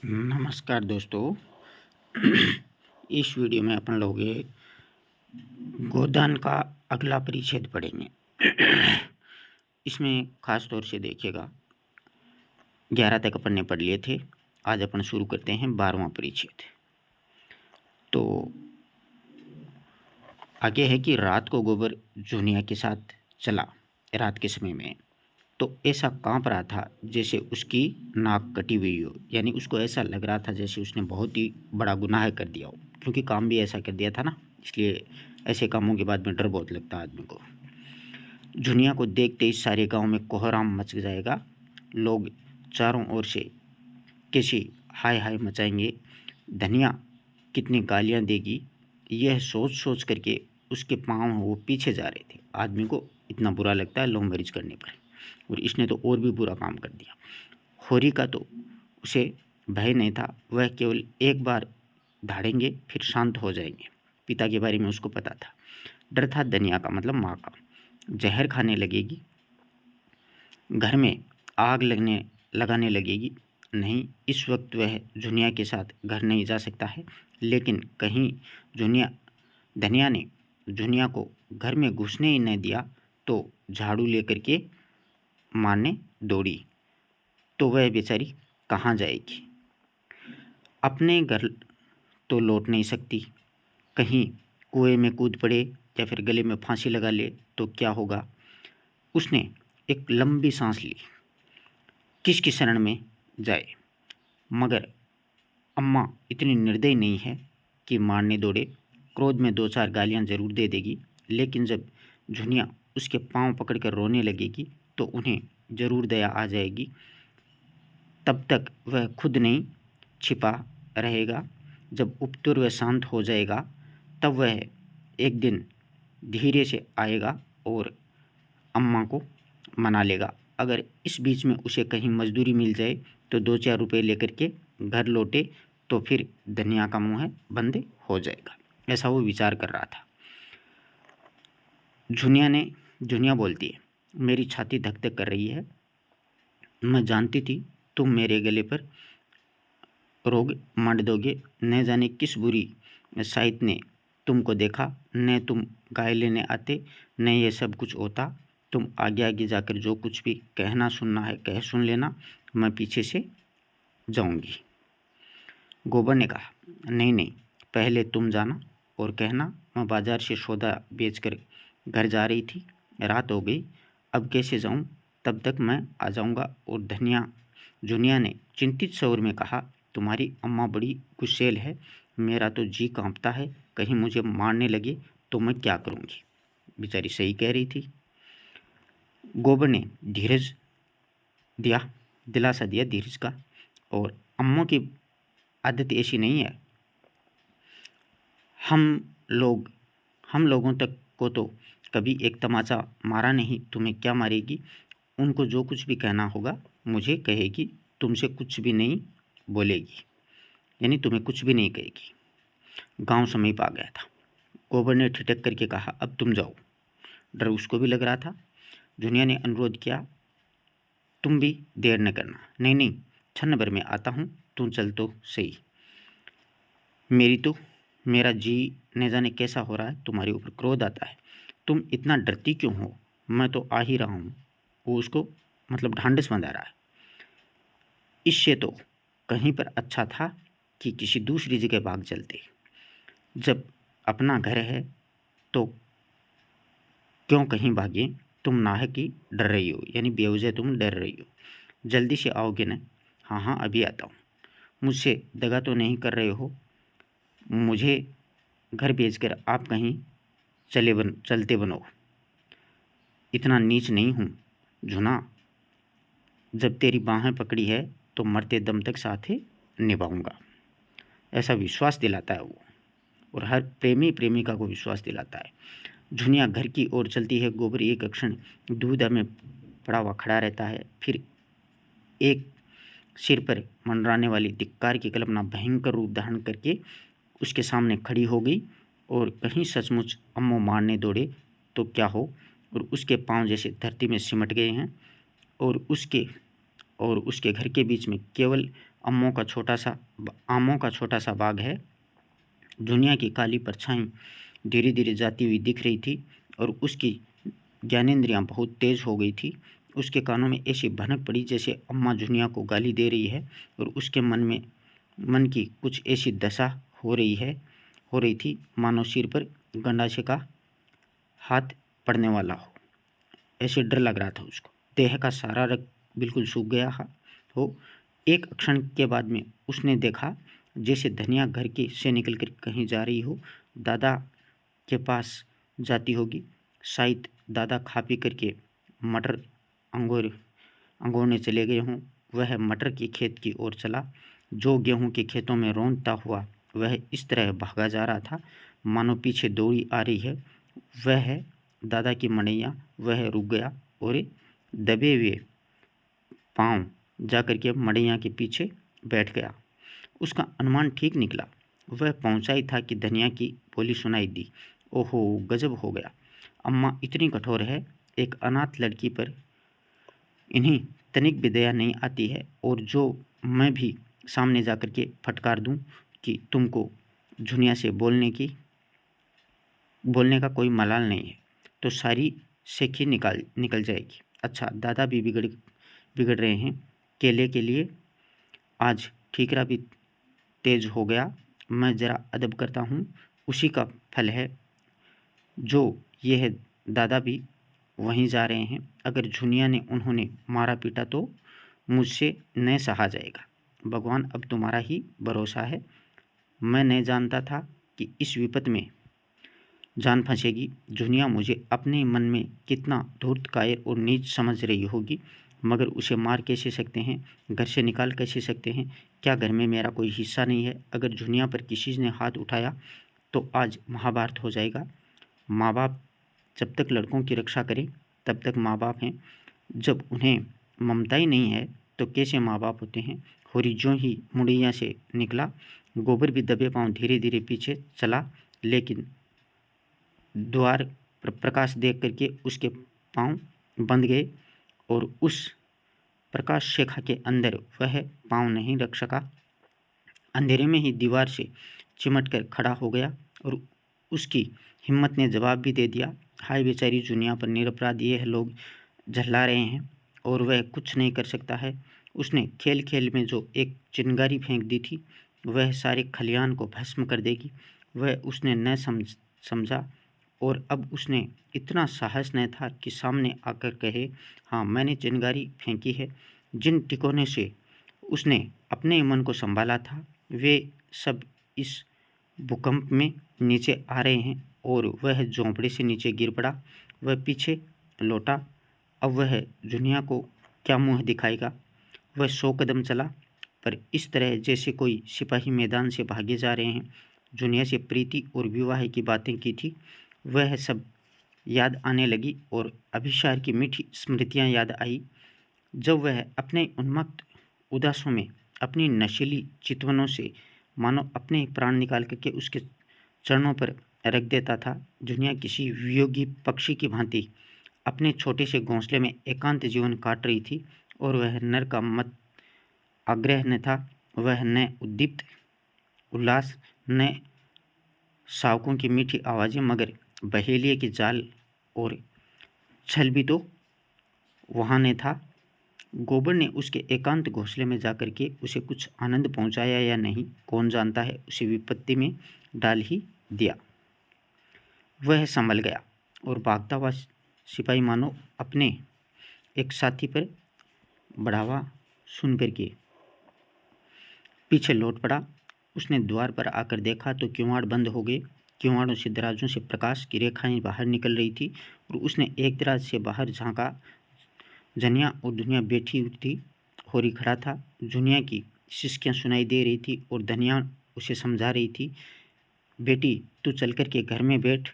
नमस्कार दोस्तों। इस वीडियो में अपन लोग गोदान का अगला परिच्छेद पढ़ेंगे। इसमें खास तौर से देखिएगा 11 तक अपन ने पढ़ लिए थे। आज अपन शुरू करते हैं 12वां परिच्छेद। तो आगे है कि रात को गोबर जुनिया के साथ चला। रात के समय में तो ऐसा कांप रहा था जैसे उसकी नाक कटी हुई हो, यानी उसको ऐसा लग रहा था जैसे उसने बहुत ही बड़ा गुनाह कर दिया हो, क्योंकि काम भी ऐसा कर दिया था ना, इसलिए ऐसे कामों के बाद में डर बहुत लगता है आदमी को। जुनिया को देखते ही सारे गांव में कोहराम मच जाएगा। लोग चारों ओर से कैसी हाय हाय मचाएंगे। धनिया कितनी गालियां देगी, यह सोच सोच करके उसके पाँव वो पीछे जा रहे थे। आदमी को इतना बुरा लगता है लव मैरिज करने पर, और इसने तो और भी बुरा काम कर दिया। होरी का तो उसे भय नहीं था, वह केवल एक बार धाड़ेंगे फिर शांत हो जाएंगे। पिता के बारे में उसको पता था। डर था धनिया का, मतलब माँ का। जहर खाने लगेगी, घर में आग लगाने लगेगी। नहीं, इस वक्त वह जुनिया के साथ घर नहीं जा सकता है, लेकिन कहीं धनिया ने जुनिया को घर में घुसने ही नहीं दिया तो झाड़ू लेकर के मारने दौड़ी, तो वह बेचारी कहाँ जाएगी। अपने घर तो लौट नहीं सकती, कहीं कुएं में कूद पड़े या फिर गले में फांसी लगा ले तो क्या होगा। उसने एक लंबी सांस ली, किसकी शरण में जाए। मगर अम्मा इतनी निर्दयी नहीं है कि मारने दौड़े। क्रोध में 2-4 गालियां जरूर दे देगी, लेकिन जब जुनिया उसके पांव पकड़कर रोने लगेगी तो उन्हें जरूर दया आ जाएगी। तब तक वह खुद नहीं छिपा रहेगा। जब उपद्रव वह शांत हो जाएगा तब वह एक दिन धीरे से आएगा और अम्मा को मना लेगा। अगर इस बीच में उसे कहीं मजदूरी मिल जाए तो 2-4 रुपये लेकर के घर लौटे तो फिर धनिया का मुँह बंद हो जाएगा। ऐसा वो विचार कर रहा था। जुनिया बोलती है, मेरी छाती धक धक कर रही है। मैं जानती थी तुम मेरे गले पर रोग मंड दोगे। न जाने किस बुरी साइत ने तुमको देखा। न तुम गाय लेने आते, न ये सब कुछ होता। तुम आगे आगे जाकर जो कुछ भी कहना सुनना है कह सुन लेना, मैं पीछे से जाऊंगी। गोबर ने कहा, नहीं नहीं, पहले तुम जाना और कहना मैं बाजार से सौदा बेचकर घर जा रही थी, रात हो गई, अब कैसे जाऊं, तब तक मैं आ जाऊंगा। और जुनिया ने चिंतित स्वर में कहा, तुम्हारी अम्मा बड़ी गुस्सैल है, मेरा तो जी कांपता है, कहीं मुझे मारने लगे तो मैं क्या करूंगी। बेचारी सही कह रही थी। गोबर ने दिलासा दिया धीरज का। और अम्मों की आदत ऐसी नहीं है। हम लोगों तक को तो कभी एक तमाचा मारा नहीं, तुम्हें क्या मारेगी। उनको जो कुछ भी कहना होगा मुझे कहेगी, तुमसे कुछ भी नहीं बोलेगी, यानी तुम्हें कुछ भी नहीं कहेगी। गांव समीप आ गया था। गोबर ने ठिठक करके कहा, अब तुम जाओ। डर उसको भी लग रहा था। जुनिया ने अनुरोध किया, तुम भी देर न करना। नहीं नहीं, क्षण भर में आता हूँ, तुम चल तो सही। मेरा जी न जाने कैसा हो रहा है, तुम्हारे ऊपर क्रोध आता है। तुम इतना डरती क्यों हो, मैं तो आ ही रहा हूँ। वो उसको मतलब ढांढस बंधा रहा है। इससे तो कहीं पर अच्छा था कि किसी दूसरी जगह भाग चलते। जब अपना घर है तो क्यों कहीं भागे। तुम नाहक ही डर रही हो, यानी बेवजह तुम डर रही हो। जल्दी से आओगे ना। हाँ हाँ, अभी आता हूँ। मुझसे दगा तो नहीं कर रहे हो। मुझे घर भेजकर आप कहीं चलते बनो। इतना नीच नहीं हूँ जुना। जब तेरी बाहें पकड़ी है तो मरते दम तक साथ ही निभाऊंगा। ऐसा विश्वास दिलाता है वो, और हर प्रेमिका को विश्वास दिलाता है। जुनिया घर की ओर चलती है। गोबर एक क्षण दुविधा में पड़ा हुआ खड़ा रहता है। फिर एक सिर पर मंडराने वाली धिक्कार की कल्पना भयंकर रूप धारण करके उसके सामने खड़ी हो गई। और कहीं सचमुच अम्मो मारने दौड़े तो क्या हो। और उसके पांव जैसे धरती में सिमट गए हैं, और उसके घर के बीच में केवल आमों का छोटा सा बाग है। दुनिया की काली परछाई धीरे धीरे जाती हुई दिख रही थी और उसकी ज्ञानेंद्रियां बहुत तेज हो गई थी। उसके कानों में ऐसी भनक पड़ी जैसे अम्मा दुनिया को गाली दे रही है और उसके मन की कुछ ऐसी दशा हो रही थी मानो सिर पर गंडासे का हाथ पड़ने वाला हो। ऐसे डर लग रहा था उसको। देह का सारा रक्त बिल्कुल सूख गया हो। एक क्षण के बाद में उसने देखा जैसे धनिया घर के से निकल कर कहीं जा रही हो, दादा के पास जाती होगी। शायद दादा खा पी करके मटर अंगोरने चले गए हों। वह मटर के खेत की ओर चला। जो गेहूं के खेतों में रौंदता हुआ वह इस तरह भागा जा रहा था मानो पीछे दौड़ी आ रही है। वह है दादा की मड़ैया। वह रुक गया और दबे हुए पांव जाकर के मड़ैया के पीछे बैठ गया। उसका अनुमान ठीक निकला। वह पहुंचा ही था कि धनिया की बोली सुनाई दी। ओहो, गजब हो गया। अम्मा इतनी कठोर है। एक अनाथ लड़की पर इन्हीं तनिक भी दया नहीं आती है। और जो मैं भी सामने जाकर के फटकार दूं कि तुमको दुनिया से बोलने का कोई मलाल नहीं है तो सारी सेखी निकल जाएगी। अच्छा, दादा भी बिगड़ रहे हैं। केले के लिए आज ठीकरा भी तेज हो गया। मैं जरा अदब करता हूँ, उसी का फल है जो ये है। दादा भी वहीं जा रहे हैं। अगर झुनिया ने उन्होंने मारा पीटा तो मुझसे न सहा जाएगा। भगवान, अब तुम्हारा ही भरोसा है। मैं नहीं जानता था कि इस विपत में जान फंसेगी। झुनिया मुझे अपने मन में कितना धूर्त, कायर और नीच समझ रही होगी, मगर उसे मार कैसे सकते हैं, घर से निकाल कैसे सकते हैं? क्या घर में मेरा कोई हिस्सा नहीं है? अगर झुनिया पर किसी ने हाथ उठाया तो आज महाभारत हो जाएगा। माँ बाप जब तक लड़कों की रक्षा करें तब तक माँ बाप हैं। जब उन्हें ममता ही नहीं है तो कैसे माँ बाप होते हैं? होरी ज्यों ही मुड़ैया से निकला, गोबर भी दबे पांव धीरे धीरे पीछे चला, लेकिन द्वार पर प्रकाश देख करके उसके पांव बंध गए और उस प्रकाश शेखा के अंदर वह पांव नहीं रख सका। अंधेरे में ही दीवार से चिमट कर खड़ा हो गया और उसकी हिम्मत ने जवाब भी दे दिया। हाय बेचारी दुनिया पर निरपराध ये लोग झल्ला रहे हैं और वह कुछ नहीं कर सकता है। उसने खेल खेल में जो एक चिंगारी फेंक दी थी वह सारे खलियान को भस्म कर देगी। वह उसने न समझा और अब उसने इतना साहस न था कि सामने आकर कहे, हाँ, मैंने चिंगारी फेंकी है। जिन टिकोने से उसने अपने मन को संभाला था वे सब इस भूकंप में नीचे आ रहे हैं और वह झोंपड़े से नीचे गिर पड़ा। वह पीछे लौटा। अब वह दुनिया को क्या मुंह दिखाएगा? वह 100 कदम चला, पर इस तरह जैसे कोई सिपाही मैदान से भागे जा रहे हैं। दुनिया से प्रीति और विवाह की बातें की थी, वह सब याद आने लगी और अभिसार की मीठी स्मृतियां याद आई। जब वह अपने उन्मत्त उदासों में अपनी नशीली चितवनों से मानो अपने प्राण निकाल करके उसके चरणों पर रख देता था। दुनिया किसी वियोगी पक्षी की भांति अपने छोटे से घोंसले में एकांत जीवन काट रही थी और वह नर का मत आग्रह न था। वह न उद्दीप्त उल्लास, न शावकों की मीठी आवाज़ें, मगर बहेलिए के जाल और छल भी तो वहाँ न था। गोबर ने उसके एकांत घोंसले में जाकर के उसे कुछ आनंद पहुंचाया या नहीं, कौन जानता है। उसे विपत्ति में डाल ही दिया। वह संभल गया और भागता हुआ सिपाही मानो अपने एक साथी पर बढ़ावा सुन करके पीछे लौट पड़ा। उसने द्वार पर आकर देखा तो किवाड़ बंद हो गए। किवाड़ों से दराजों से प्रकाश की रेखाएं बाहर निकल रही थी और उसने एक दराज से बाहर झांका। जनिया और दुनिया बैठी हुई थी। होरी खड़ा था। दुनिया की सिसकियां सुनाई दे रही थी और धनिया उसे समझा रही थी, बेटी तू चल कर के घर में बैठ,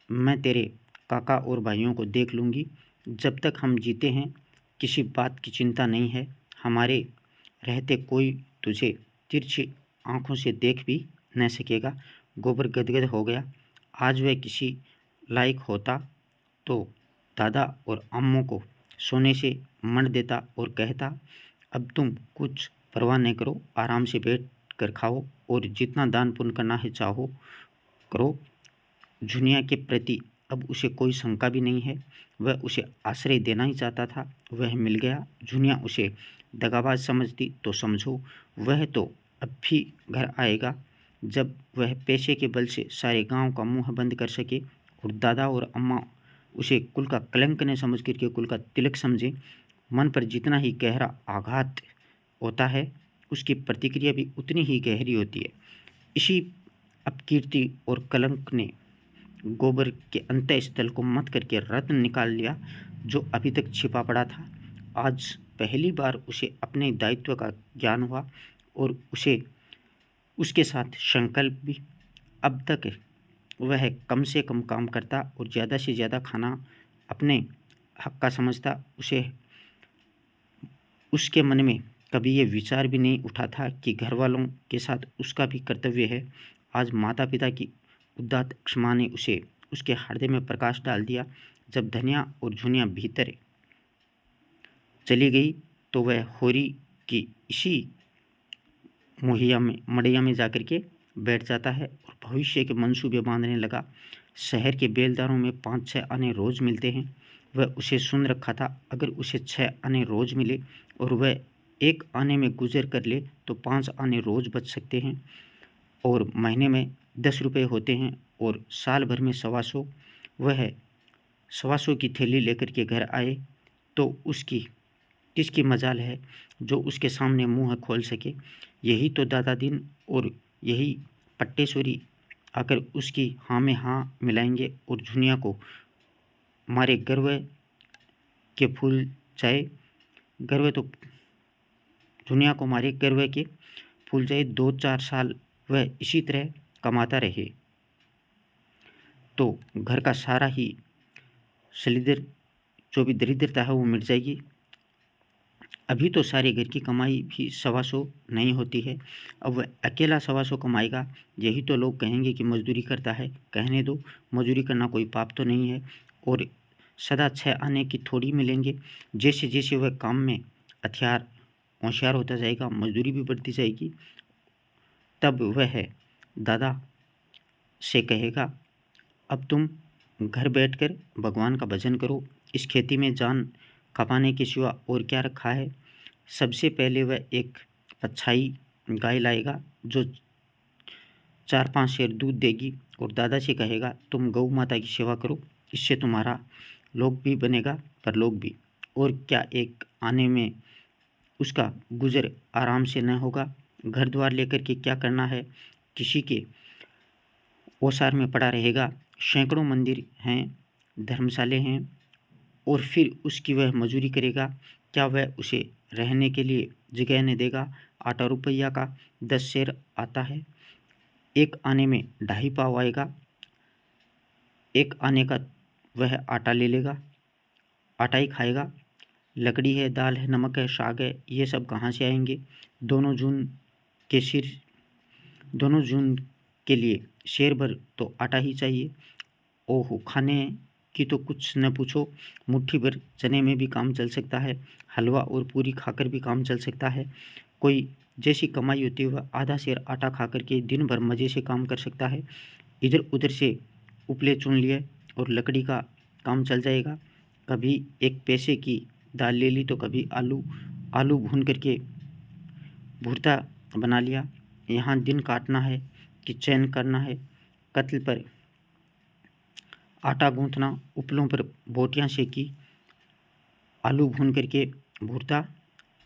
मैं तेरे काका और भाइयों को देख लूँगी। जब तक हम जीते हैं किसी बात की चिंता नहीं है। हमारे रहते कोई तुझे तिरछी आंखों से देख भी न सकेगा। गोबर गदगद हो गया। आज वह किसी लायक होता तो दादा और अम्मों को सोने से मढ़ देता और कहता, अब तुम कुछ परवाह नहीं करो, आराम से बैठ कर खाओ और जितना दान पुण्य करना है चाहो करो। झुनिया के प्रति अब उसे कोई शंका भी नहीं है। वह उसे आश्रय देना ही चाहता था, वह मिल गया। झुनिया उसे दगाबाज समझती तो समझो, वह तो अब भी घर आएगा जब वह पैसे के बल से सारे गांव का मुंह बंद कर सके। और दादा और अम्मा उसे कुल का कलंक न समझ करके कुल का तिलक समझे। मन पर जितना ही गहरा आघात होता है, उसकी प्रतिक्रिया भी उतनी ही गहरी होती है। इसी अपकीर्ति और कलंक ने गोबर के अंतः स्थल को मत करके रत्न निकाल लिया, जो अभी तक छिपा पड़ा था। आज पहली बार उसे अपने दायित्व का ज्ञान हुआ और उसे उसके साथ संकल्प भी। अब तक वह कम से कम काम करता और ज़्यादा से ज़्यादा खाना अपने हक का समझता। उसके मन में कभी ये विचार भी नहीं उठा था कि घर वालों के साथ उसका भी कर्तव्य है। आज माता पिता की उदात्त क्षमा ने उसे उसके हृदय में प्रकाश डाल दिया। जब धनिया और झुनिया भीतर चली गई तो वह होरी की इसी मड़ैया में जाकर के बैठ जाता है और भविष्य के मंसूबे बांधने लगा। शहर के बेलदारों में 5-6 आने रोज मिलते हैं। वह उसे सुन रखा था, अगर उसे 6 आने रोज मिले और वह 1 आने में गुजर कर ले तो 5 आने रोज बच सकते हैं और महीने में 10 रुपये होते हैं और साल भर में 125। वह 125 की थैली लेकर के घर आए तो उसकी किसकी मजाल है जो उसके सामने मुंह खोल सके। यही तो दादा दिन और यही पट्टेश्वरी आकर उसकी हाँ में हाँ मिलाएंगे और झुनिया को मारे गर्व के फूल जाए। गर्व तो झुनिया को मारे गर्व के फूल जाए। 2-4 साल वह इसी तरह कमाता रहे तो घर का सारा ही सलिदर जो भी दरिद्रता है वो मिट जाएगी। अभी तो सारे घर की कमाई भी 125 नहीं होती है, अब वह अकेला 125 कमाएगा। यही तो लोग कहेंगे कि मजदूरी करता है। कहने दो, मजदूरी करना कोई पाप तो नहीं है और सदा 6 आने की थोड़ी मिलेंगे। जैसे जैसे वह काम में होशियार होता जाएगा, मजदूरी भी बढ़ती जाएगी। तब वह दादा से कहेगा, अब तुम घर बैठकर भगवान का भजन करो, इस खेती में जान खपाने के सिवा और क्या रखा है। सबसे पहले वह एक अच्छाई गाय लाएगा जो 4-5 शेर दूध देगी और दादा से कहेगा, तुम गौ माता की सेवा करो, इससे तुम्हारा लोक भी बनेगा परलोक भी। और क्या 1 आने में उसका गुजर आराम से न होगा। घर द्वार लेकर के क्या करना है, किसी के ओसार में पड़ा रहेगा। सैकड़ों मंदिर हैं, धर्मशाले हैं और फिर उसकी वह मजूरी करेगा। क्या वह उसे रहने के लिए जगह नहीं देगा। 8 रुपया का 10 शेर आता है, 1 आने में 2.5 पाव आएगा। 1 आने का वह आटा ले लेगा, आटा ही खाएगा। लकड़ी है, दाल है, नमक है, साग है, ये सब कहाँ से आएंगे। दोनों जून के लिए शेर भर तो आटा ही चाहिए। ओहो, खाने की तो कुछ न पूछो, मुट्ठी भर चने में भी काम चल सकता है, हलवा और पूरी खाकर भी काम चल सकता है। कोई जैसी कमाई होती है वह आधा शेर आटा खा करके दिन भर मज़े से काम कर सकता है। इधर उधर से उपले चुन लिए और लकड़ी का काम चल जाएगा। कभी 1 पैसे की दाल ले ली तो कभी आलू भून करके भुर्ता बना लिया। यहाँ दिन काटना है कि चैन करना है, कत्ल पर आटा गूंथना, उपलों पर बोटियाँ सेकी, आलू भून करके भुर्ता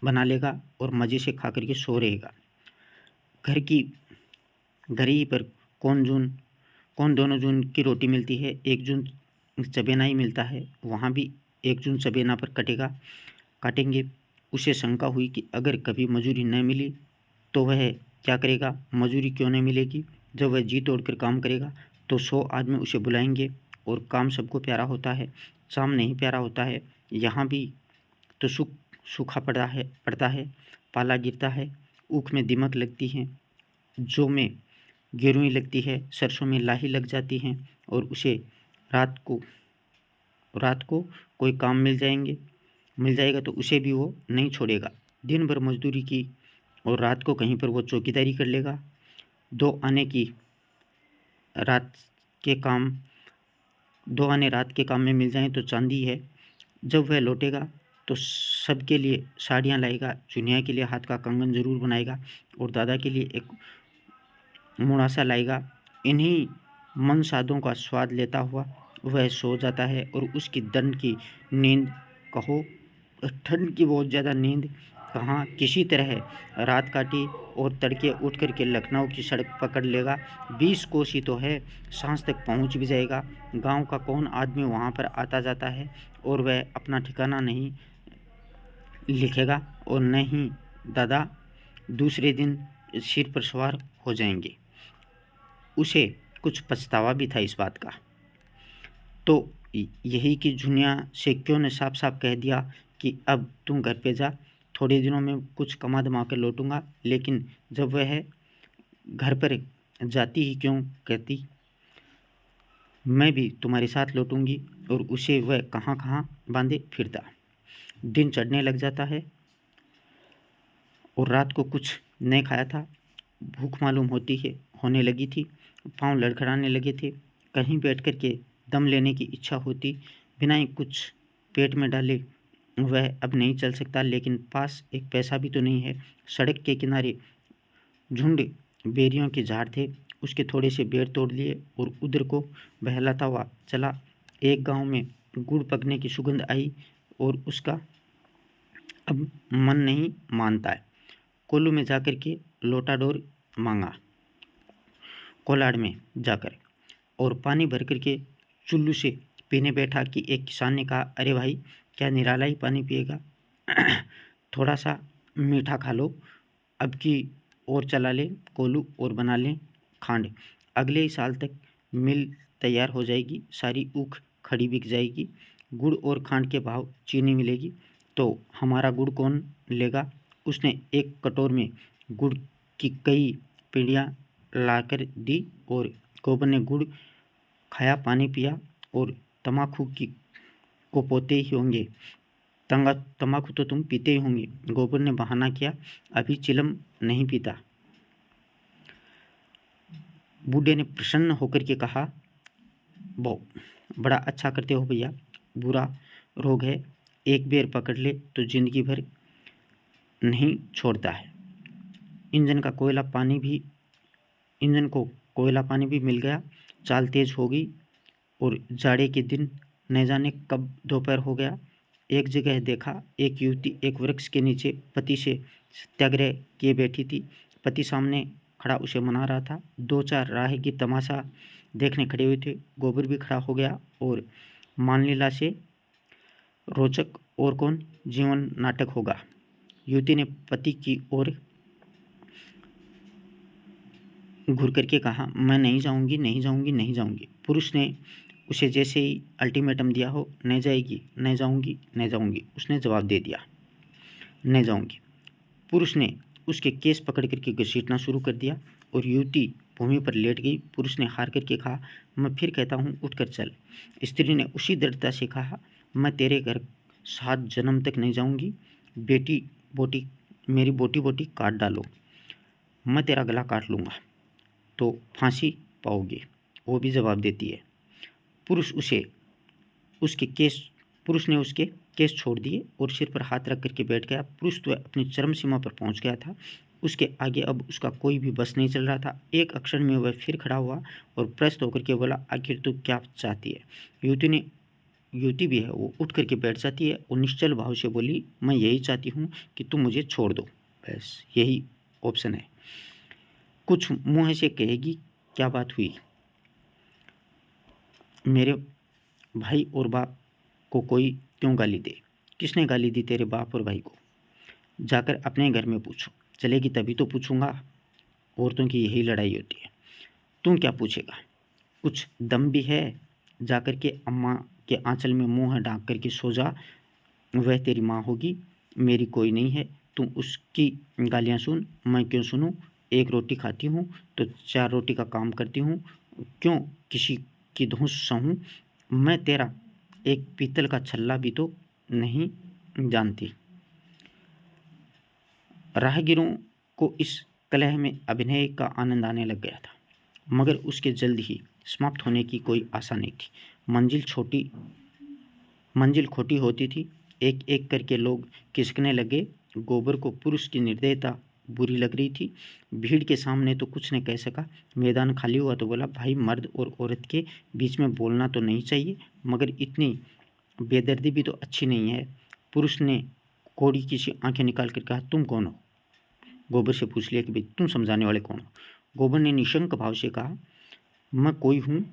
बना लेगा और मज़े से खा करके सो रहेगा। घर ही पर कौन दोनों जून की रोटी मिलती है। 1 जून चबेना ही मिलता है, वहाँ भी 1 जून चबेना पर काटेंगे। उसे शंका हुई कि अगर कभी मजूरी न मिली तो वह क्या करेगा। मजूरी क्यों नहीं मिलेगी, जब वह जी तोड़कर काम करेगा तो 100 आदमी उसे बुलाएंगे और काम सबको प्यारा होता है, शाम नहीं प्यारा होता है। यहाँ भी तो सूखा पड़ता है, पाला गिरता है, ऊख में दीमक लगती है, जौ में गेरुई लगती है, सरसों में लाही लग जाती हैं और उसे रात को कोई काम मिल जाएगा तो उसे भी वो नहीं छोड़ेगा। दिन भर मजदूरी की और रात को कहीं पर वो चौकीदारी कर लेगा। 2 आने की रात के काम 2 आने रात के काम में मिल जाएं तो चांदी है। जब वह लौटेगा तो सबके लिए साड़ियाँ लाएगा, चुनिया के लिए हाथ का कंगन ज़रूर बनाएगा और दादा के लिए एक मुड़ासा लाएगा। इन्हीं मनसादों का स्वाद लेता हुआ वह सो जाता है और उसकी दंड की नींद कहो, ठंड की बहुत ज़्यादा नींद कहाँ, किसी तरह रात काटी और तड़के उठ कर के लखनऊ की सड़क पकड़ लेगा। 20 कोस ही तो है, सांझ तक पहुंच भी जाएगा। गांव का कौन आदमी वहां पर आता जाता है और वह अपना ठिकाना नहीं लिखेगा और न ही दादा दूसरे दिन सिर पर सवार हो जाएंगे। उसे कुछ पछतावा भी था इस बात का। तो यही कि झुनिया से क्यों ने साफ साफ कह दिया कि अब तुम घर पे जा, थोड़े दिनों में कुछ कमा दमा कर लौटूंगा। लेकिन जब वह घर पर जाती ही क्यों कहती मैं भी तुम्हारे साथ लौटूंगी, और उसे वह कहाँ कहाँ बांधे फिरता। दिन चढ़ने लग जाता है और रात को कुछ नहीं खाया था, भूख मालूम होने लगी थी, पाँव लड़खड़ाने लगे थे। कहीं बैठ कर के दम लेने की इच्छा होती, बिना ही कुछ पेट में डाले वह अब नहीं चल सकता। लेकिन पास एक पैसा भी तो नहीं है। सड़क के किनारे झुंड बेरियों के झाड़ थे, उसके थोड़े से बेर तोड़ लिए और उधर को बहलाता हुआ चला। एक गांव में गुड़ पकने की सुगंध आई और उसका अब मन नहीं मानता है। कोल्लू में जाकर के लोटा डोर मांगा, कोलाड़ में जाकर, और पानी भर कर के चुल्लू से पीने बैठा कि एक किसान ने कहा, अरे भाई क्या निराला ही पानी पिएगा, थोड़ा सा मीठा खा लो, अब की और चला ले कोल्लू और बना लें खांड। अगले ही साल तक मिल तैयार हो जाएगी, सारी ऊख खड़ी बिक जाएगी, गुड़ और खांड के भाव चीनी मिलेगी, तो हमारा गुड़ कौन लेगा। उसने एक कटोर में गुड़ की कई पीढ़ियाँ लाकर दी और गोबर ने गुड़ खाया, पानी पिया और तम्बाकू को पोते ही होंगे, तम्बाकू तो तुम पीते ही होंगे। गोबर ने बहाना किया, अभी चिलम नहीं पीता। बूढ़े ने प्रसन्न होकर के कहा, बड़ा अच्छा करते हो भैया, बुरा रोग है, एक बेर पकड़ ले तो जिंदगी भर नहीं छोड़ता है। इंजन को कोयला पानी भी मिल गया, चाल तेज हो गई और जाड़े के दिन न जाने कब दोपहर हो गया। एक जगह देखा, एक युवती एक वृक्ष के नीचे पति से सत्याग्रह किए बैठी थी। पति सामने खड़ा उसे मना रहा था। 2-4 राहगीर तमाशा देखने खड़े हुए थे। गोबर भी खड़ा हो गया और मानलीला से रोचक और कौन जीवन नाटक होगा। युवती ने पति की ओर घूर करके कहा, मैं नहीं जाऊंगी, नहीं जाऊंगी, नहीं जाऊंगी। पुरुष ने उसे जैसे ही अल्टीमेटम दिया हो, नहीं जाएगी, नहीं जाऊंगी, नहीं जाऊंगी, उसने जवाब दे दिया, नहीं जाऊंगी। पुरुष ने उसके केस पकड़ करके घसीटना शुरू कर दिया और युवती भूमि पर लेट गई। पुरुष ने हार करके कहा, मैं फिर कहता हूँ उठकर चल। स्त्री ने उसी दृढ़ता से कहा, मैं तेरे घर 7 जन्म तक नहीं जाऊंगी, मेरी बोटी बोटी काट डालो, मैं तेरा गला काट लूँगा तो फांसी पाओगे। वो भी जवाब देती है। पुरुष ने उसके केस छोड़ दिए और सिर पर हाथ रख करके बैठ गया। पुरुष तो अपनी चरम सीमा पर पहुंच गया था, उसके आगे अब उसका कोई भी बस नहीं चल रहा था। एक क्षण में वह फिर खड़ा हुआ और प्रस्त होकर के बोला, आखिर तू क्या चाहती है। युवती भी है, वो उठ करके बैठ जाती है और निश्चल भाव से बोली, मैं यही चाहती हूँ कि तुम मुझे छोड़ दो, बस यही ऑप्शन है। कुछ मुँह से कहेगी, क्या बात हुई, मेरे भाई और बाप को कोई क्यों गाली दे, किसने गाली दी तेरे बाप और भाई को, जाकर अपने घर में पूछो। चलेगी तभी तो पूछूंगा, औरतों की यही लड़ाई होती है। तुम क्या पूछेगा, कुछ दम भी है, जाकर के अम्मा के आंचल में मुंह ढांक करके सो जा, वह तेरी माँ होगी, मेरी कोई नहीं है। तुम उसकी गालियाँ सुन, मैं क्यों सुनूं, एक रोटी खाती हूँ तो 4 रोटी का काम करती हूँ, क्यों किसी की धौंस सहूँ, मैं तेरा एक पीतल का छल्ला भी तो नहीं जानती। राहगीरों को इस कलह में अभिनय का आनंद आने लग गया था, मगर उसके जल्द ही समाप्त होने की कोई आशा नहीं थी। मंजिल खोटी होती थी। एक एक करके लोग खिसकने लगे। गोबर को पुरुष की निर्दयता बुरी लग रही थी। भीड़ के सामने तो कुछ न कह सका। मैदान खाली हुआ तो बोला, भाई मर्द और औरत के बीच में बोलना तो नहीं चाहिए, मगर इतनी बेदर्दी भी तो अच्छी नहीं है। पुरुष ने कोड़ी की सी आंखें निकाल कर कहा, तुम कौन हो? गोबर से पूछ लिया कि भाई तुम समझाने वाले कौन हो? गोबर ने निशंक भाव से कहा, मैं कोई हूँ।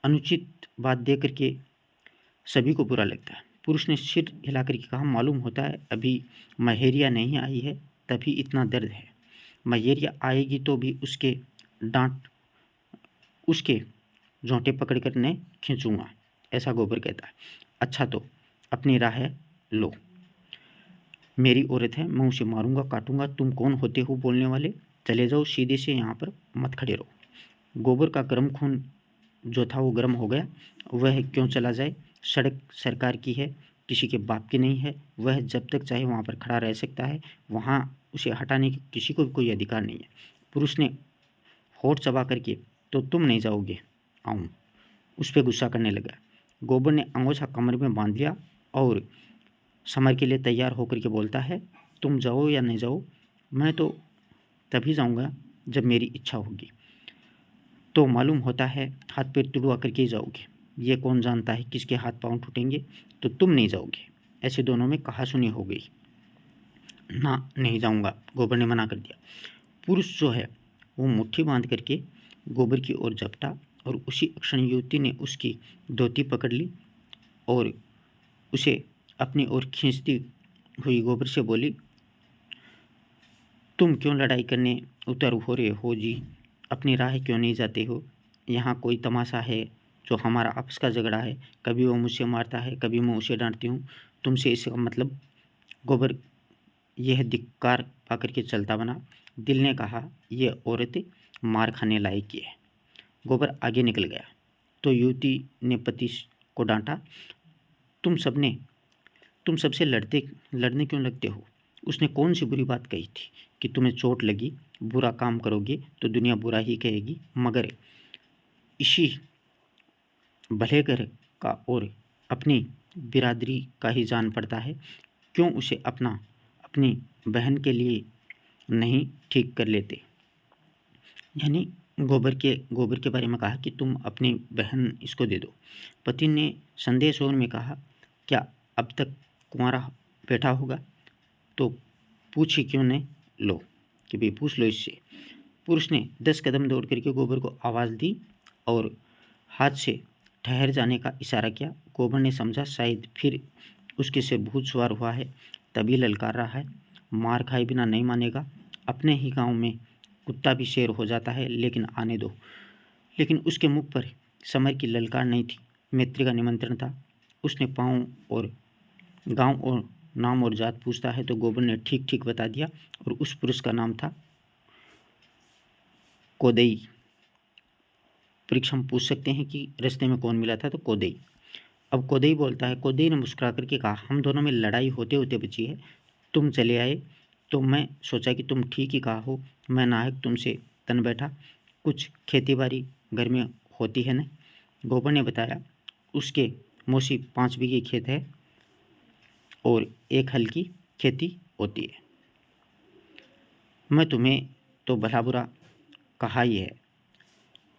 अनुचित बात दे करके सभी को बुरा लगता है। पुरुष ने सिर हिला करके कहा, मालूम होता है अभी महेरिया नहीं आई है, तभी इतना दर्द है। महेरिया आएगी तो भी उसके जोंटे पकड़ कर ने खींचूंगा, ऐसा गोबर कहता है। अच्छा तो अपनी राह लो, मेरी औरत है, मैं उसे मारूंगा काटूंगा। तुम कौन होते हो बोलने वाले? चले जाओ, सीधे से यहाँ पर मत खड़े रहो। गोबर का गर्म खून जो था वो गर्म हो गया। वह क्यों चला जाए? सड़क सरकार की है, किसी के बाप की नहीं है। वह जब तक चाहे वहाँ पर खड़ा रह सकता है, वहाँ उसे हटाने की किसी को भी कोई अधिकार नहीं है। पुरुष ने होठ चबा करके, तो तुम नहीं जाओगे, आऊँ, उस पर गुस्सा करने लगा। गोबर ने अंगोछा कमर में बांध लिया और समर के लिए तैयार होकर के बोलता है, तुम जाओ या नहीं जाओ, मैं तो तभी जाऊँगा जब मेरी इच्छा होगी। तो मालूम होता है हाथ पैर तुड़वा करके ही जाओगे। ये कौन जानता है किसके हाथ पांव टूटेंगे। तो तुम नहीं जाओगे। ऐसे दोनों में कहासुनी हो गई। ना, नहीं जाऊंगा, गोबर ने मना कर दिया। पुरुष जो है वो मुट्ठी बांध करके गोबर की ओर झपटा और उसी क्षण युवती ने उसकी धोती पकड़ ली और उसे अपनी ओर खींचती हुई गोबर से बोली, तुम क्यों लड़ाई करने उतर हो रहे हो जी? अपनी राह क्यों नहीं जाते हो? यहाँ कोई तमाशा है जो हमारा आपस का झगड़ा है। कभी वो मुझसे मारता है, कभी मैं उसे डांटती हूँ। तुमसे इसका मतलब? गोबर यह धिक्कार पा करके चलता बना। दिल ने कहा, यह औरत मार खाने लायक की है। गोबर आगे निकल गया तो युवती ने पति को डांटा, तुम सबसे लड़ने क्यों लगते हो? उसने कौन सी बुरी बात कही थी कि तुम्हें चोट लगी? बुरा काम करोगे तो दुनिया बुरा ही कहेगी, मगर इसी भले घर का और अपनी बिरादरी का ही जान पड़ता है। क्यों उसे अपनी बहन के लिए नहीं ठीक कर लेते? यानी गोबर के बारे में कहा कि तुम अपनी बहन इसको दे दो। पति ने संदेह स्वर में कहा, क्या अब तक कुंवारा बैठा होगा? तो पूछ ही क्यों न लो कि भाई पूछ लो इससे। पुरुष ने 10 कदम दौड़ करके गोबर को आवाज़ दी और हाथ से ठहर जाने का इशारा किया। गोबर ने समझा शायद फिर उसके सिर भूत सवार हुआ है, तभी ललकार रहा है। मार खाए बिना नहीं मानेगा। अपने ही गांव में कुत्ता भी शेर हो जाता है, लेकिन आने दो। लेकिन उसके मुख पर समर की ललकार नहीं थी, मैत्री का निमंत्रण था। उसने पाँव और गांव और नाम और जात पूछता है तो गोबर ने ठीक ठीक बता दिया और उस पुरुष का नाम था कोदई। परीक्षा में पूछ सकते हैं कि रास्ते में कौन मिला था, तो कोदई। अब कोदई बोलता है, कोदई ने मुस्कुरा करके कहा, हम दोनों में लड़ाई होते होते बची है। तुम चले आए तो मैं सोचा कि तुम ठीक ही कहा हो। मैं नाहक तुमसे तन बैठा। कुछ खेती बाड़ी घर में होती है न? गोबर ने बताया, उसके मौसी 5 बीघे खेत है और 1 हल की खेती होती है। मैं तुम्हें तो भला बुरा कहा ही है,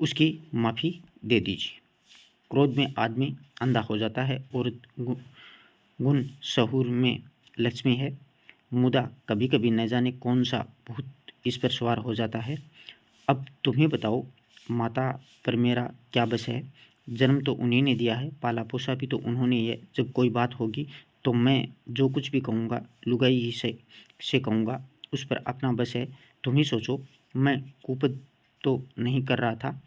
उसकी माफ़ी दे दीजिए। क्रोध में आदमी अंधा हो जाता है और गुण सहूर में लक्ष्मी है। मुदा कभी कभी न जाने कौन सा भूत इस पर सवार हो जाता है। अब तुम्हें बताओ, माता पर मेरा क्या बस है? जन्म तो उन्हीं ने दिया है, पाला पोसा भी तो उन्होंने ही है। जब कोई बात होगी तो मैं जो कुछ भी कहूँगा लुगाई ही से कहूँगा, उस पर अपना बस है। तुम ही सोचो, मैं कुपद तो नहीं कर रहा था।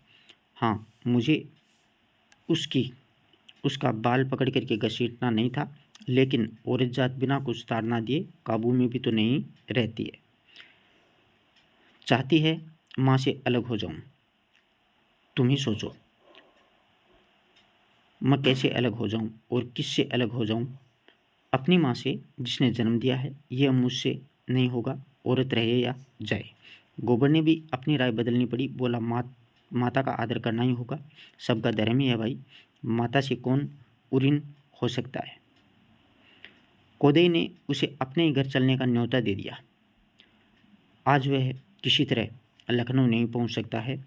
हाँ, मुझे उसका बाल पकड़ करके घसीटना नहीं था, लेकिन औरत जात बिना कुछ ताड़ना दिए काबू में भी तो नहीं रहती है। चाहती है माँ से अलग हो जाऊं। तुम ही सोचो, मैं कैसे अलग हो जाऊं और किससे अलग हो जाऊं? अपनी माँ से जिसने जन्म दिया है। यह मुझसे नहीं होगा। औरत रहे या जाए। गोबर ने भी अपनी राय बदलनी पड़ी, बोला माता का आदर करना ही होगा, सबका धर्म ही है भाई, माता से कौन उऋण हो सकता है। कोदई ने उसे अपने ही घर चलने का न्योता दे दिया। आज वह किसी तरह लखनऊ नहीं पहुंच सकता है।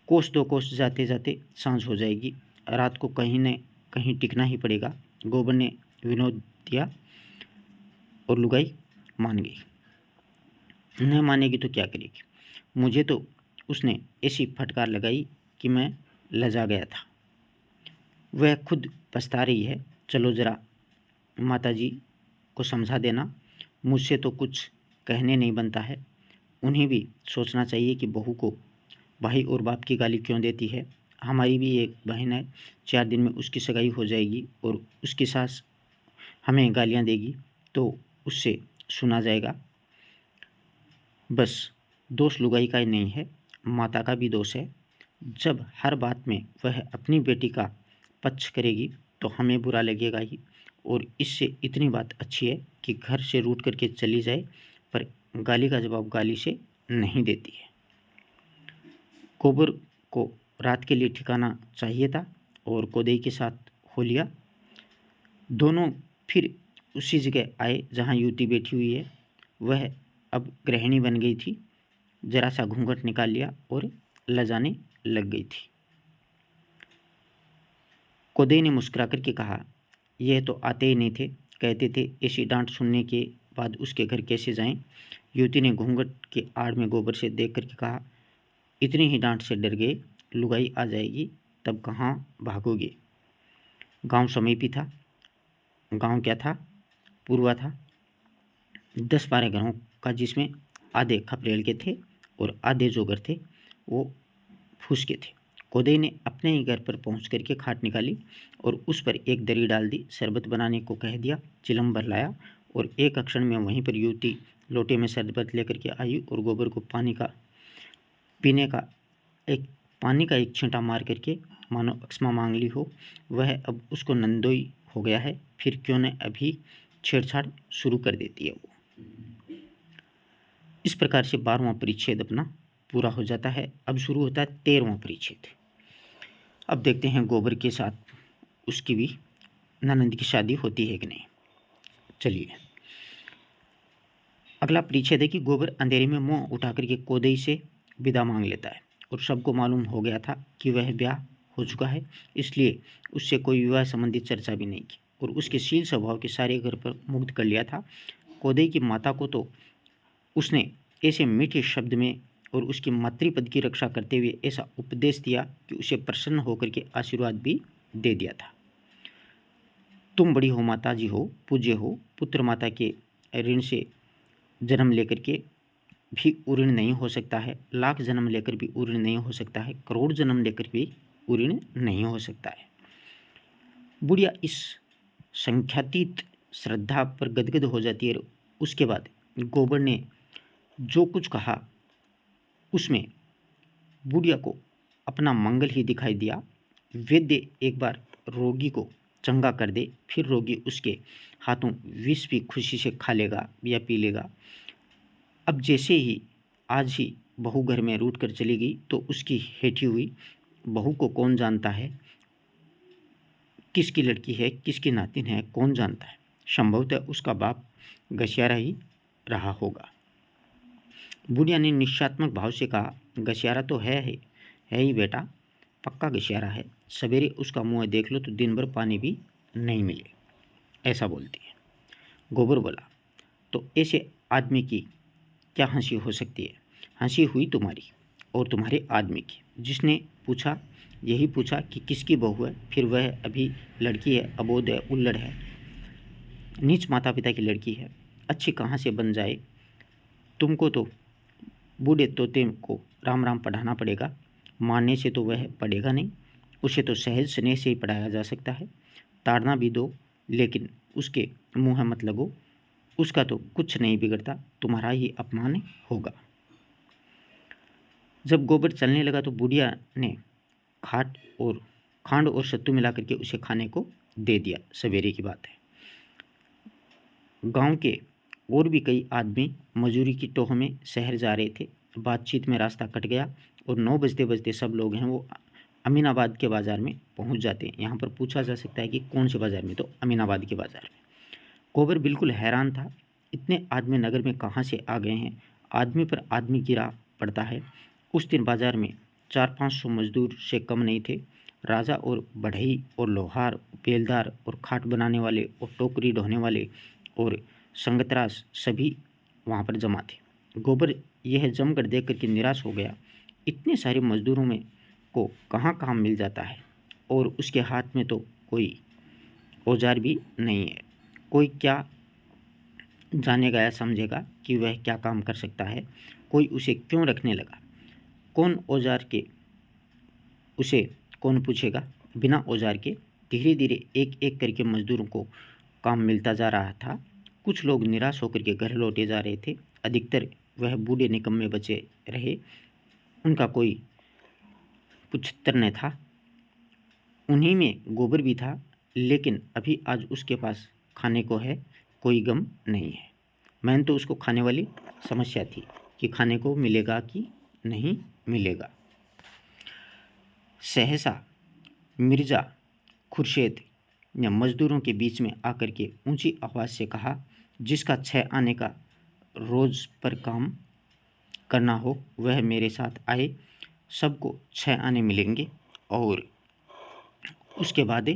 कोस 2 कोस जाते जाते सांझ हो जाएगी, रात को कहीं न कहीं टिकना ही पड़ेगा। गोबर ने विनोद दिया और लुगाई मान गई। न मानेगी तो क्या करेगी। मुझे तो उसने ऐसी फटकार लगाई कि मैं लजा गया था। वह खुद पछता रही है। चलो ज़रा माताजी को समझा देना, मुझसे तो कुछ कहने नहीं बनता है। उन्हें भी सोचना चाहिए कि बहू को भाई और बाप की गाली क्यों देती है। हमारी भी एक बहन है, 4 दिन में उसकी सगाई हो जाएगी और उसकी सास हमें गालियाँ देगी तो उससे सुना जाएगा। बस दोष लुगाई का ही नहीं है, माता का भी दोष है। जब हर बात में वह अपनी बेटी का पक्ष करेगी तो हमें बुरा लगेगा ही, और इससे इतनी बात अच्छी है कि घर से रूठ करके चली जाए, पर गाली का जवाब गाली से नहीं देती है। गोबर को रात के लिए ठिकाना चाहिए था और कोदई के साथ हो लिया। दोनों फिर उसी जगह आए जहाँ युवती बैठी हुई है। वह अब गृहिणी बन गई थी। जरा सा घूंघट निकाल लिया और लजाने लग गई थी। कोदई ने मुस्कुरा करके कहा, यह तो आते ही नहीं थे, कहते थे ऐसी डांट सुनने के बाद उसके घर कैसे जाएं। युवती ने घूंघट के आड़ में गोबर से देख करके कहा, इतनी ही डांट से डर गए, लुगाई आ जाएगी तब कहाँ भागोगे। गांव समीपी था। गांव क्या था, पूर्वा था। 10-12 घरों का, जिसमें आधे खपरेल के थे और आधे जो घर थे वो फूस के थे। कोदई ने अपने ही घर पर पहुंच करके खाट निकाली और उस पर एक दरी डाल दी, शरबत बनाने को कह दिया, चिलम भर लाया और एक क्षण में वहीं पर युवती लोटे में शरबत लेकर के आई और गोबर को पानी का एक छींटा मार करके मानो अक्षमा मांग ली हो। वह अब उसको नंदोई हो गया है, फिर क्यों न अभी छेड़छाड़ शुरू कर देती है वो। इस प्रकार से 12वां परिच्छेद अपना पूरा हो जाता है। अब शुरू होता है 13वां परिच्छेद। अब देखते हैं गोबर के साथ उसकी भी ननंद की शादी होती है कि नहीं। चलिए, अगला परिच्छेद है कि गोबर अंधेरे में मुंह उठा करके कोदई से विदा मांग लेता है और सबको मालूम हो गया था कि वह ब्याह हो चुका है, इसलिए उससे कोई विवाह संबंधी चर्चा भी नहीं की और उसके शील स्वभाव के सारे घर पर मुग्ध कर लिया था। कोदई की माता को तो उसने ऐसे मीठे शब्द में और उसकी मातृपद की रक्षा करते हुए ऐसा उपदेश दिया कि उसे प्रसन्न होकर के आशीर्वाद भी दे दिया था। तुम बड़ी हो माताजी हो, पूज्य हो, पुत्र माता के ऋण से जन्म लेकर के भी उऋण नहीं हो सकता है, लाख जन्म लेकर भी उऋण नहीं हो सकता है, करोड़ जन्म लेकर भी उऋण नहीं हो सकता है। बुढ़िया इस संख्यातीत श्रद्धा पर गदगद हो जाती है। उसके बाद गोबर ने जो कुछ कहा उसमें बुढ़िया को अपना मंगल ही दिखाई दिया। वैद्य एक बार रोगी को चंगा कर दे, फिर रोगी उसके हाथों विष भी खुशी से खा लेगा या पी लेगा। अब जैसे ही आज ही बहू घर में रूठ कर चली गई तो उसकी हेठी हुई बहू को कौन जानता है, किसकी लड़की है, किसकी नातिन है, कौन जानता है। संभवतः उसका बाप घसियारा ही रहा होगा। बुढ़िया ने निश्चयात्मक भाव से कहा, घसियारा तो है ही बेटा, पक्का घसियारा है। सवेरे उसका मुँह देख लो तो दिन भर पानी भी नहीं मिले, ऐसा बोलती है। गोबर बोला, तो ऐसे आदमी की क्या हंसी हो सकती है। हंसी हुई तुम्हारी और तुम्हारे आदमी की। जिसने पूछा यही पूछा कि किसकी बहू है, फिर वह अभी लड़की है, अबोध है, उल्लड़ है, नीच माता पिता की लड़की है, अच्छी कहाँ से बन जाए। तुमको तो बूढ़े तोते को राम राम पढ़ाना पड़ेगा, मारने से तो वह पढ़ेगा नहीं, उसे तो सहज स्नेह से ही पढ़ाया जा सकता है। ताड़ना भी दो लेकिन उसके मुँह मत लगो, उसका तो कुछ नहीं बिगड़ता, तुम्हारा ही अपमान होगा। जब गोबर चलने लगा तो बुढ़िया ने खांड और सत्तू मिला करके उसे खाने को दे दिया। सवेरे की बात है। गांव के और भी कई आदमी मजूरी की टोह में शहर जा रहे थे। बातचीत में रास्ता कट गया और 9 बजते बजते सब लोग हैं वो अमीनाबाद के बाज़ार में पहुंच जाते हैं। यहाँ पर पूछा जा सकता है कि कौन से बाज़ार में, तो अमीनाबाद के बाज़ार में। कोबर बिल्कुल हैरान था, इतने आदमी नगर में कहाँ से आ गए हैं। आदमी पर आदमी गिरा पड़ता है। उस दिन बाज़ार में 400-500 मजदूर से कम नहीं थे। राजा और बढ़ई और लोहार, बेलदार और खाट बनाने वाले और टोकरी ढोने वाले और संगतरास सभी वहाँ पर जमा थे। गोबर यह जमकर देख करके निराश हो गया। इतने सारे मजदूरों में को कहाँ काम मिल जाता है और उसके हाथ में तो कोई औजार भी नहीं है। कोई क्या जानेगा या समझेगा कि वह क्या काम कर सकता है। कोई उसे क्यों रखने लगा। कौन औजार के उसे कौन पूछेगा। बिना औजार के धीरे धीरे एक एक करके मजदूरों को काम मिलता जा रहा था। कुछ लोग निराश होकर के घर लौटे जा रहे थे। अधिकतर वह बूढ़े निकम्मे बचे रहे। उनका कोई पुच्छत्तर न था। उन्हीं में गोबर भी था, लेकिन अभी आज उसके पास खाने को है, कोई गम नहीं है। मैंने तो उसको खाने वाली समस्या थी कि खाने को मिलेगा कि नहीं मिलेगा। सहसा मिर्ज़ा खुर्शेद ने मजदूरों के बीच में आकर के ऊंची आवाज़ से कहा, जिसका 6 आने का रोज़ पर काम करना हो वह मेरे साथ आए। सबको 6 आने मिलेंगे और उसके बाद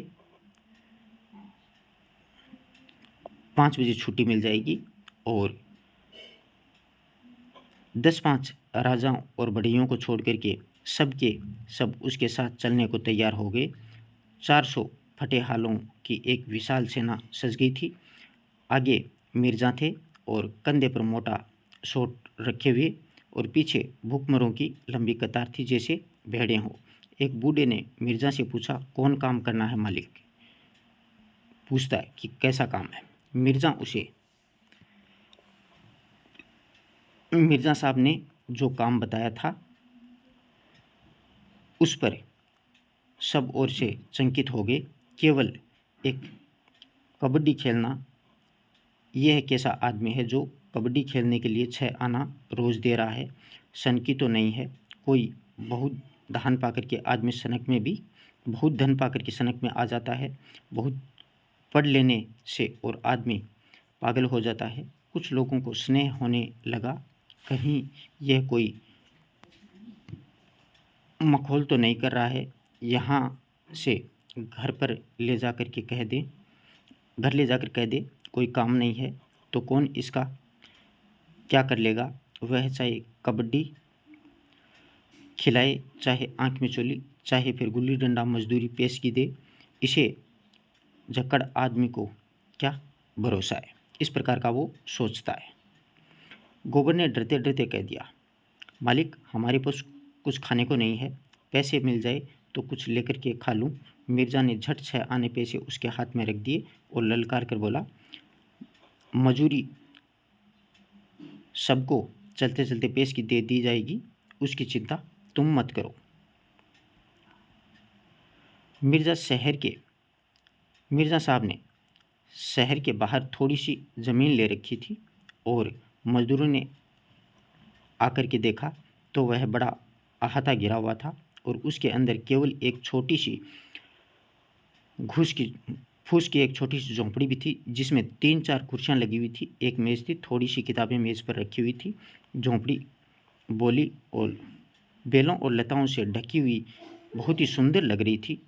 5 बजे छुट्टी मिल जाएगी। और 10-5 राजाओं और बढ़इयों को छोड़ करके सबके सब उसके साथ चलने को तैयार हो गए। 400 फटे हालों की एक विशाल सेना सज गई थी। आगे मिर्जा थे और कंधे पर मोटा सोट रखे हुए और पीछे भूखमरों की लंबी कतार थी, जैसे भेड़ें हों। एक बूढ़े ने मिर्जा से पूछा, कौन काम करना है मालिक। पूछता है कि कैसा काम है। मिर्जा साहब ने जो काम बताया था उस पर सब ओर से चंकित हो गए। केवल एक कबड्डी खेलना, यह कैसा आदमी है जो कबड्डी खेलने के लिए 6 आना रोज़ दे रहा है। सन की तो नहीं है। कोई बहुत धन पाकर के आदमी सनक में भी बहुत धन पाकर के सनक में आ जाता है। बहुत पढ़ लेने से और आदमी पागल हो जाता है। कुछ लोगों को स्नेह होने लगा, कहीं यह कोई मखौल तो नहीं कर रहा है। यहाँ से घर पर ले जाकर के कह दे, घर ले जाकर कह दे कोई काम नहीं है तो कौन इसका क्या कर लेगा। वह चाहे कबड्डी खिलाए, चाहे आंख में चोली, चाहे फिर गुल्ली डंडा मजदूरी पेश की दे, इसे झक्कड़ आदमी को क्या भरोसा है। इस प्रकार का वो सोचता है। गोबर ने डरते डरते कह दिया, मालिक हमारे पास कुछ खाने को नहीं है, पैसे मिल जाए तो कुछ लेकर के खा लूँ। मिर्जा ने झट 6 आने पैसे उसके हाथ में रख दिए और ललकार कर बोला, मजूरी सबको चलते चलते पेश की दे दी जाएगी, उसकी चिंता तुम मत करो। मिर्जा साहब ने शहर के बाहर थोड़ी सी ज़मीन ले रखी थी और मजदूरों ने आकर के देखा तो वह बड़ा अहाता गिरा हुआ था और उसके अंदर केवल एक छोटी सी फूस की एक छोटी सी झोंपड़ी भी थी, जिसमें 3-4 कुर्सियां लगी हुई थी, एक मेज़ थी, थोड़ी सी किताबें मेज़ पर रखी हुई थी। झोंपड़ी बोली और बेलों और लताओं से ढकी हुई बहुत ही सुंदर लग रही थी।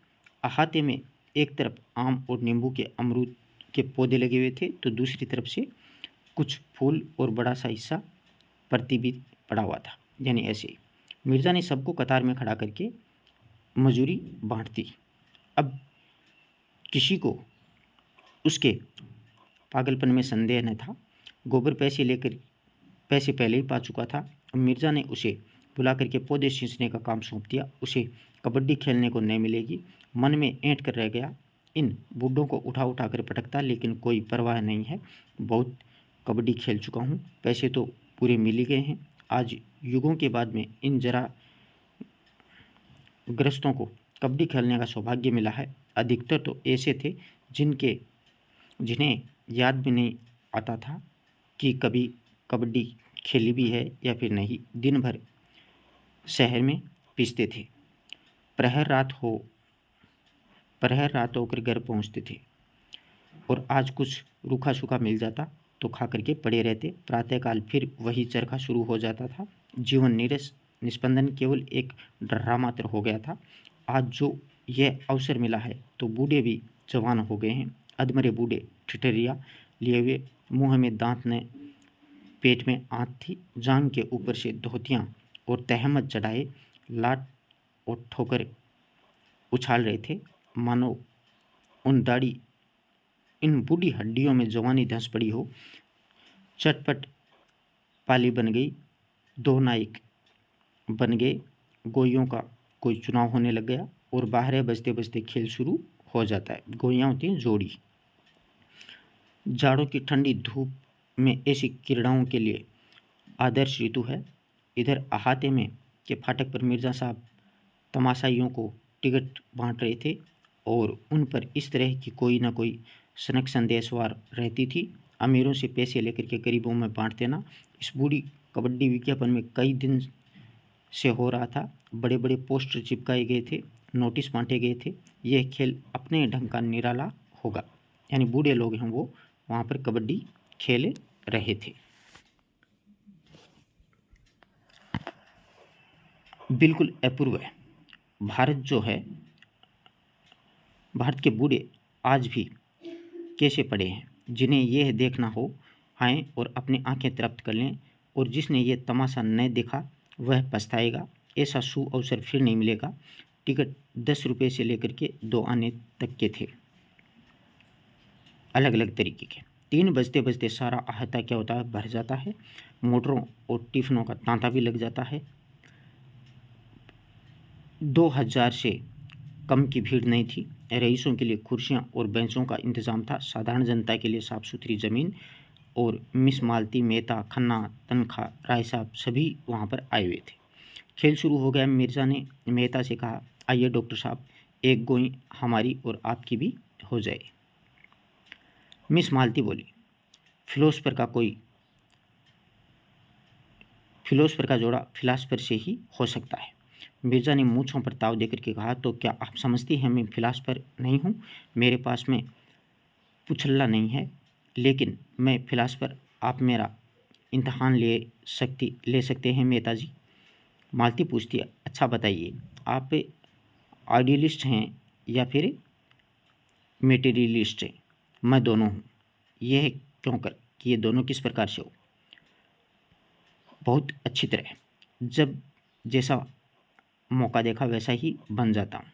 अहाते में एक तरफ आम और नींबू के अमरूद के पौधे लगे हुए थे तो दूसरी तरफ से कुछ फूल और बड़ा सा हिस्सा परती भी पड़ा हुआ था। यानी ऐसे ही मिर्ज़ा ने सबको कतार में खड़ा करके मजूरी बांट दी। अब किसी को उसके पागलपन में संदेह न था। गोबर पैसे पहले ही पा चुका था। मिर्ज़ा ने उसे बुला करके पौधे सींचने का काम सौंप दिया। उसे कबड्डी खेलने को नहीं मिलेगी। मन में ऐंठ कर रह गया, इन बूढ़ों को उठा उठा कर पटकता, लेकिन कोई परवाह नहीं है। बहुत कबड्डी खेल चुका हूँ, पैसे तो पूरे मिल ही गए हैं। आज युगों के बाद में इन जरा ग्रस्तों को कबड्डी खेलने का सौभाग्य मिला है। अधिकतर तो ऐसे थे जिन्हें याद भी नहीं आता था कि कभी कबड्डी खेली भी है या फिर नहीं। दिन भर शहर में पिसते थे, प्रहर रात होकर घर पहुंचते थे और आज कुछ रूखा सूखा मिल जाता तो खा करके पड़े रहते। प्रातःकाल फिर वही चरखा शुरू हो जाता था। जीवन नीरस निस्पंदन केवल एक ड्रामा मात्र हो गया था। आज जो यह अवसर मिला है तो बूढ़े भी जवान हो गए हैं। अधमरे बूढ़े ठिठुरिया लिए हुए, मुंह में दांत न, पेट में आंत थी, जांघ के ऊपर से धोतियां और तहमत चढ़ाए लाट और ठोकर उछाल रहे थे, मानो इन बूढ़ी हड्डियों में जवानी धंस पड़ी हो। चटपट पाली बन गई, दो नायक बन गए, गोइयों का कोई चुनाव होने लग गया और बाहर बजते बजते खेल शुरू हो जाता है। गोइयाँ होती हैं जोड़ी। जाड़ों की ठंडी धूप में ऐसी क्रीड़ाओं के लिए आदर्श ऋतु है। इधर अहाते में के फाटक पर मिर्ज़ा साहब तमाशाइयों को टिकट बांट रहे थे और उन पर इस तरह की कोई ना कोई सनक संदेशवार रहती थी। अमीरों से पैसे लेकर के गरीबों में बांट देना इस बूढ़ी कबड्डी विज्ञापन में कई दिन से हो रहा था। बड़े बड़े पोस्टर चिपकाए गए थे, नोटिस बांटे गए थे, यह खेल अपने ढंग का निराला होगा। यानी बूढ़े लोग हैं वो वहाँ पर कबड्डी खेल रहे थे। बिल्कुल अपूर्व है। भारत जो है, भारत के बूढ़े आज भी कैसे पड़े हैं, जिन्हें यह देखना हो आएँ और अपनी आंखें तृप्त कर लें, और जिसने ये तमाशा न देखा वह पछताएगा। ऐसा अवसर फिर नहीं मिलेगा। टिकट 10 रुपये से लेकर के 2 आने तक के थे, अलग अलग तरीके के। 3 बजते बजते सारा अहाता क्या होता है, भर जाता है। मोटरों और टिफिनों का तांता भी लग जाता है। 2000 से कम की भीड़ नहीं थी। रईसों के लिए कुर्सियां और बेंचों का इंतजाम था, साधारण जनता के लिए साफ सुथरी ज़मीन। और मिस मालती, मेहता, खन्ना, तनखा, राय साहब सभी वहाँ पर आए हुए थे। खेल शुरू हो गया। मिर्ज़ा ने मेहता से कहा, आइए डॉक्टर साहब, एक गोई हमारी और आपकी भी हो जाए। मिस मालती बोली, फिलोसफर का जोड़ा फिलासफर से ही हो सकता है। मिर्ज़ा ने मूँछों पर ताव देकर के कहा, तो क्या आप समझती हैं मैं फिलासफर नहीं हूँ? मेरे पास में पुछल्ला नहीं है, लेकिन मैं फिलासफर। आप मेरा इम्तहान ले सकते हैं मेहता जी। मालती पूछती है, अच्छा बताइए, आप आइडियलिस्ट हैं या फिर मेटेरियलिस्ट हैं? मैं दोनों हूँ। यह क्यों कर कि ये दोनों किस प्रकार से हो? बहुत अच्छी तरह। जब जैसा मौका देखा वैसा ही बन जाता हूँ।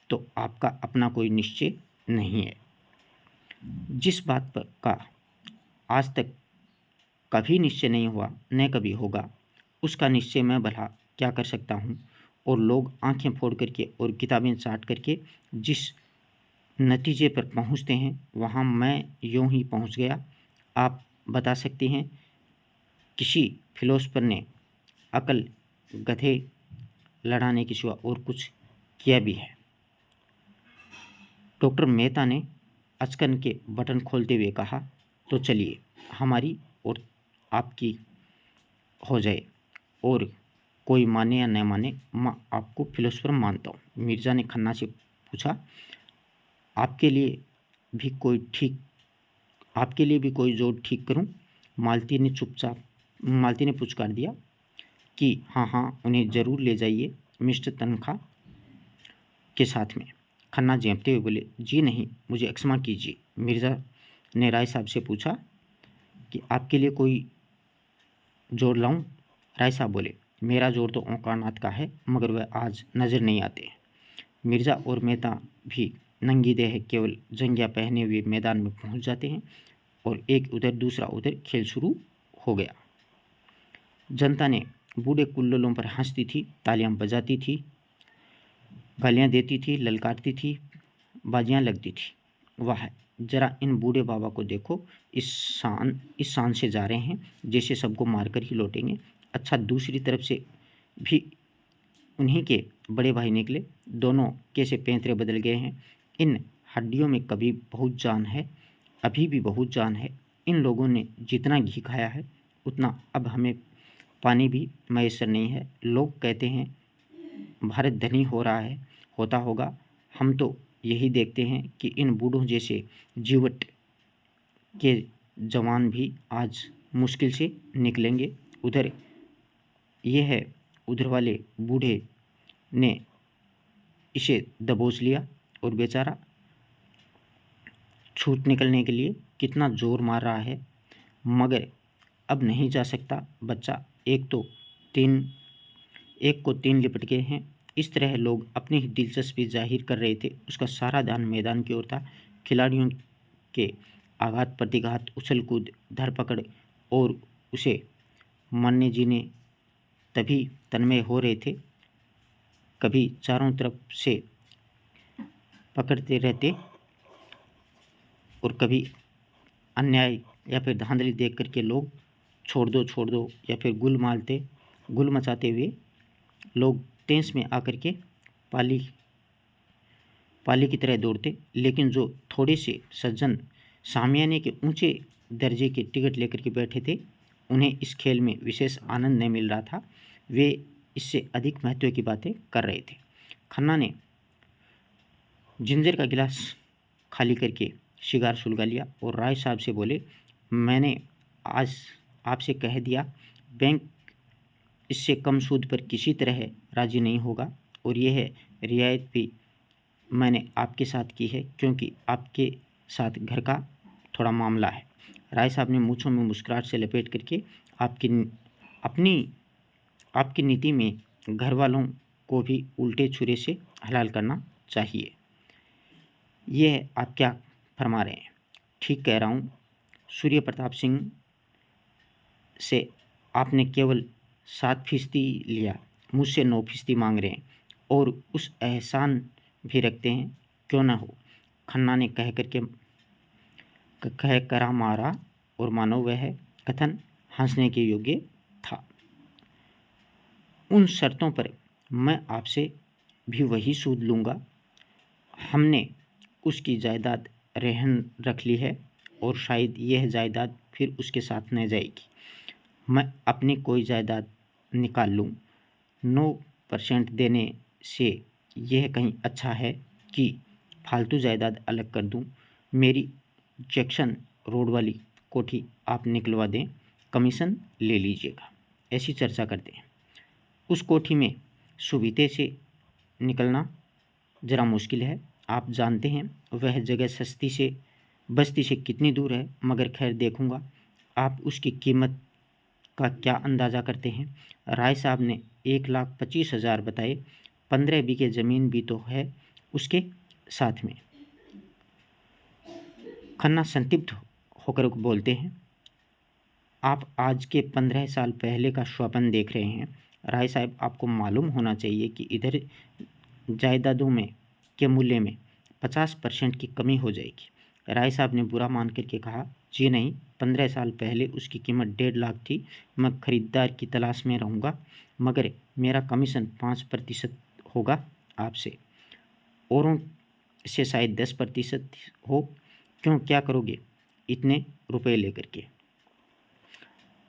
तो आपका अपना कोई निश्चय नहीं है? जिस बात पर का आज तक कभी निश्चय नहीं हुआ न कभी होगा, उसका निश्चय मैं भला क्या कर सकता हूँ? और लोग आंखें फोड़ करके और किताबें चाट करके जिस नतीजे पर पहुँचते हैं, वहाँ मैं यूँ ही पहुँच गया। आप बता सकते हैं किसी फिलोसफर ने अकल गधे लड़ाने के सिवा और कुछ किया भी है? डॉक्टर मेहता ने अचकन के बटन खोलते हुए कहा, तो चलिए हमारी और आपकी हो जाए, और कोई माने या न माने, मैं आपको फिलोसफर मानता हूँ। मिर्ज़ा ने खन्ना से पूछा, आपके लिए भी कोई जोड़ ठीक करूँ? मालती ने पुचकार दिया कि हाँ, उन्हें ज़रूर ले जाइए मिस्टर तनखा के साथ में। खन्ना झेंपते हुए बोले, जी नहीं, मुझे क्षमा कीजिए। मिर्ज़ा ने राय साहब से पूछा कि आपके लिए कोई जोड़ लाऊं? राय साहब बोले, मेरा जोड़ तो ओंकारनाथ का है, मगर वह आज नज़र नहीं आते। मिर्ज़ा और मेहता भी नंगी देह केवल जंगिया पहने हुए मैदान में पहुंच जाते हैं और एक उधर दूसरा उधर खेल शुरू हो गया। जनता ने बूढ़े कुल्लोलों पर हंसती थी, तालियां बजाती थी, गालियां देती थी, ललकारती थी, बाजियां लगती थी। वाह, जरा इन बूढ़े बाबा को देखो, इस शान से जा रहे हैं जैसे सबको मारकर ही लौटेंगे। अच्छा, दूसरी तरफ से भी उन्हीं के बड़े भाई निकले। दोनों कैसे पैंतरे बदल गए हैं। इन हड्डियों में कभी बहुत जान है, अभी भी बहुत जान है। इन लोगों ने जितना घी खाया है उतना अब हमें पानी भी मैसर नहीं है। लोग कहते हैं भारत धनी हो रहा है, होता होगा, हम तो यही देखते हैं कि इन बूढ़ों जैसे जीवट के जवान भी आज मुश्किल से निकलेंगे। उधर ये है, उधर वाले बूढ़े ने इसे दबोच लिया और बेचारा छूट निकलने के लिए कितना जोर मार रहा है, मगर अब नहीं जा सकता बच्चा। एक को तीन लिपट गए हैं। इस तरह लोग अपनी दिलचस्पी जाहिर कर रहे थे। उसका सारा ध्यान मैदान की ओर था। खिलाड़ियों के आघात प्रतिघात, उछल कूद, धरपकड़ और उसे मारने जीने तभी तन्मय हो रहे थे। कभी चारों तरफ से पकड़ते रहते और कभी अन्याय या फिर धांधली देख करके लोग छोड़ दो या फिर गुल मचाते हुए लोग टेंस में आकर के पाली की तरह दौड़ते। लेकिन जो थोड़े से सज्जन सामियाने के ऊंचे दर्जे के टिकट लेकर के बैठे थे, उन्हें इस खेल में विशेष आनंद नहीं मिल रहा था। वे इससे अधिक महत्व की बातें कर रहे थे। खन्ना ने जिंजर का गिलास खाली करके शिगार सुलगा लिया और राय साहब से बोले, मैंने आज आपसे कह दिया, बैंक इससे कम सूद पर किसी तरह राजी नहीं होगा, और यह रियायत भी मैंने आपके साथ की है क्योंकि आपके साथ घर का थोड़ा मामला है। राय साहब ने मूँछों में मुस्कुराहट से लपेट करके आपकी नीति में घर वालों को भी उल्टे छुरे से हलाल करना चाहिए। यह आप क्या फरमा रहे हैं? ठीक कह रहा हूँ। सूर्य प्रताप सिंह से आपने केवल 7% लिया, मुझसे 9% मांग रहे हैं और उस एहसान भी रखते हैं, क्यों ना हो। खन्ना ने कह करा मारा और मानो वह कथन हंसने के योग्य था। उन शर्तों पर मैं आपसे भी वही सूद लूँगा। हमने उसकी जायदाद रहन रख ली है और शायद यह जायदाद फिर उसके साथ न जाएगी। मैं अपनी कोई जायदाद निकाल लूँ। 9% देने से यह कहीं अच्छा है कि फालतू जायदाद अलग कर दूँ। मेरी जैक्सन रोड वाली कोठी आप निकलवा दें, कमीशन ले लीजिएगा। ऐसी चर्चा करते हैं। उस कोठी में सुविधे से निकलना ज़रा मुश्किल है। आप जानते हैं वह जगह बस्ती से कितनी दूर है, मगर खैर देखूंगा। आप उसकी कीमत का क्या अंदाज़ा करते हैं? राय साहब ने 1,25,000 बताए। 15 बीघे ज़मीन भी तो है उसके साथ में। खन्ना संतृप्त होकर बोलते हैं, आप आज के 15 साल पहले का स्वप्न देख रहे हैं। राय साहब, आपको मालूम होना चाहिए कि इधर जायदादों में के मूल्य में 50% की कमी हो जाएगी। राय साहब ने बुरा मान करके कहा, जी नहीं, 15 साल पहले उसकी कीमत 1.5 लाख थी। मैं खरीदार की तलाश में रहूँगा, मगर मेरा कमीशन 5% होगा आपसे, औरों से शायद 10% हो। क्यों, क्या करोगे इतने रुपए लेकर के?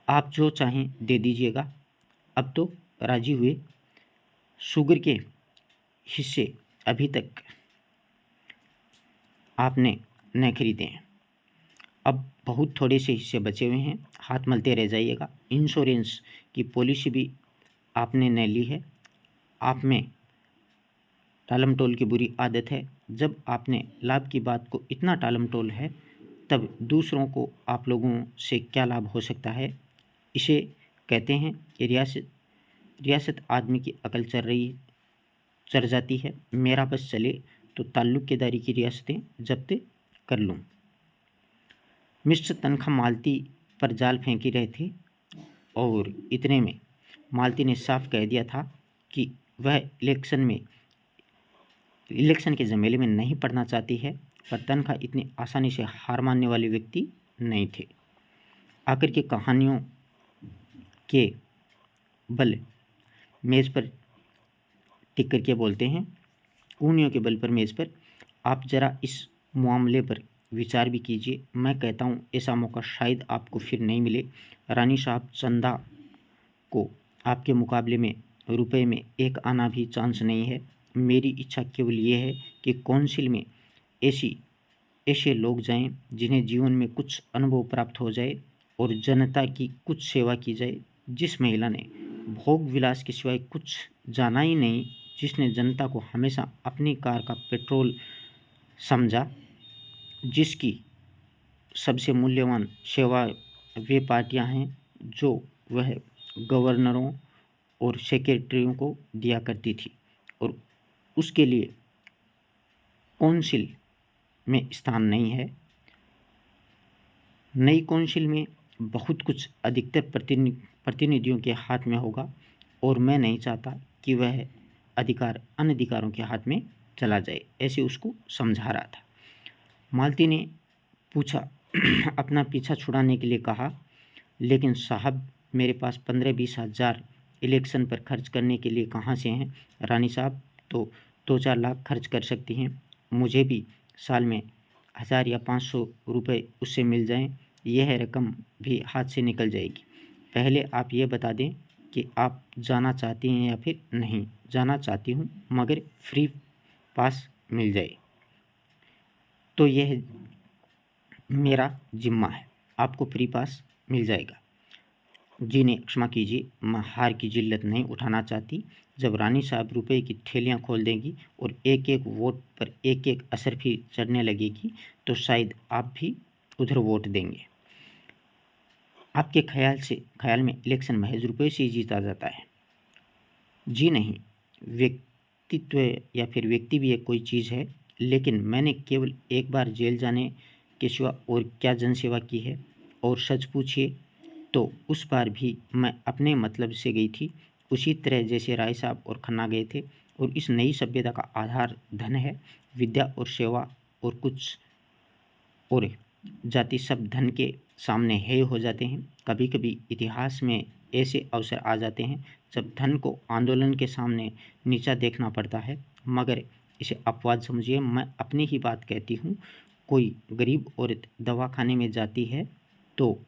आप जो चाहें दे दीजिएगा। अब तो राजी हुए। शुगर के हिस्से अभी तक आपने न खरीदे हैं, अब बहुत थोड़े से हिस्से बचे हुए हैं, हाथ मलते रह जाइएगा। इंश्योरेंस की पॉलिसी भी आपने न ली है। आप में टालम टोल की बुरी आदत है। जब आपने लाभ की बात को इतना टालम टोल है, तब दूसरों को आप लोगों से क्या लाभ हो सकता है? इसे कहते हैं कि रियासत आदमी की अकल चढ़ जाती है। मेरा बस चले तो ताल्लुकेदारी की रियासतें जब्त कर लूँ। मिस्टर तनखा मालती पर जाल फेंक ही रहे थे और इतने में मालती ने साफ कह दिया था कि वह इलेक्शन के झमेले में नहीं पड़ना चाहती है, पर तनखा इतनी आसानी से हार मानने वाले व्यक्ति नहीं थे। आकर के कहानियों के बल मेज़ पर टिक करके बोलते हैं, कूनियों के बल पर मेज़ पर। आप ज़रा इस मामले पर विचार भी कीजिए। मैं कहता हूँ ऐसा मौका शायद आपको फिर नहीं मिले। रानी साहब, चंदा को आपके मुकाबले में रुपए में एक आना भी चांस नहीं है। मेरी इच्छा केवल ये है कि काउंसिल में ऐसे लोग जाएं जिन्हें जीवन में कुछ अनुभव प्राप्त हो जाए और जनता की कुछ सेवा की जाए। जिस महिला ने भोग विलास के सिवाय कुछ जाना ही नहीं, जिसने जनता को हमेशा अपनी कार का पेट्रोल समझा, जिसकी सबसे मूल्यवान सेवा वे पार्टियां हैं जो वह गवर्नरों और सेक्रेटरियों को दिया करती थी, और उसके लिए काउंसिल में स्थान नहीं है। नई काउंसिल में बहुत कुछ अधिकतर प्रतिनिधियों के हाथ में होगा, और मैं नहीं चाहता कि वह अधिकार अनधिकारों के हाथ में चला जाए। ऐसे उसको समझा रहा था। मालती ने पूछा, अपना पीछा छुड़ाने के लिए कहा, लेकिन साहब मेरे पास 15-20 हज़ार इलेक्शन पर खर्च करने के लिए कहाँ से हैं? रानी साहब तो 2-4 लाख खर्च कर सकती हैं। मुझे भी साल में 1000 या 500 रुपये उससे मिल जाएं, यह रकम भी हाथ से निकल जाएगी। पहले आप ये बता दें कि आप जाना चाहती हैं या फिर नहीं। जाना चाहती हूँ, मगर फ्री पास मिल जाए तो यह मेरा जिम्मा है। आपको फ्री पास मिल जाएगा। जी ने क्षमा कीजिए, मैं हार की जिल्लत नहीं उठाना चाहती। जब रानी साहब रुपए की थैलियाँ खोल देंगी और एक एक वोट पर एक एक असरफी चढ़ने लगेगी तो शायद आप भी उधर वोट देंगे। आपके ख्याल में इलेक्शन महज रुपये से ही जीता जाता है? जी नहीं, व्यक्तित्व या फिर व्यक्ति भी एक कोई चीज़ है, लेकिन मैंने केवल एक बार जेल जाने के सिवा और क्या जनसेवा की है। और सच पूछिए तो उस बार भी मैं अपने मतलब से गई थी, उसी तरह जैसे राय साहब और खन्ना गए थे। और इस नई सभ्यता का आधार धन है, विद्या और सेवा, और कुछ और जाति सब धन के सामने हेय हो जाते हैं। कभी कभी इतिहास में ऐसे अवसर आ जाते हैं जब धन को आंदोलन के सामने नीचा देखना पड़ता है, मगर इसे अपवाद समझिए। मैं अपनी ही बात कहती हूँ। कोई गरीब औरत दवाखाने में जाती है तो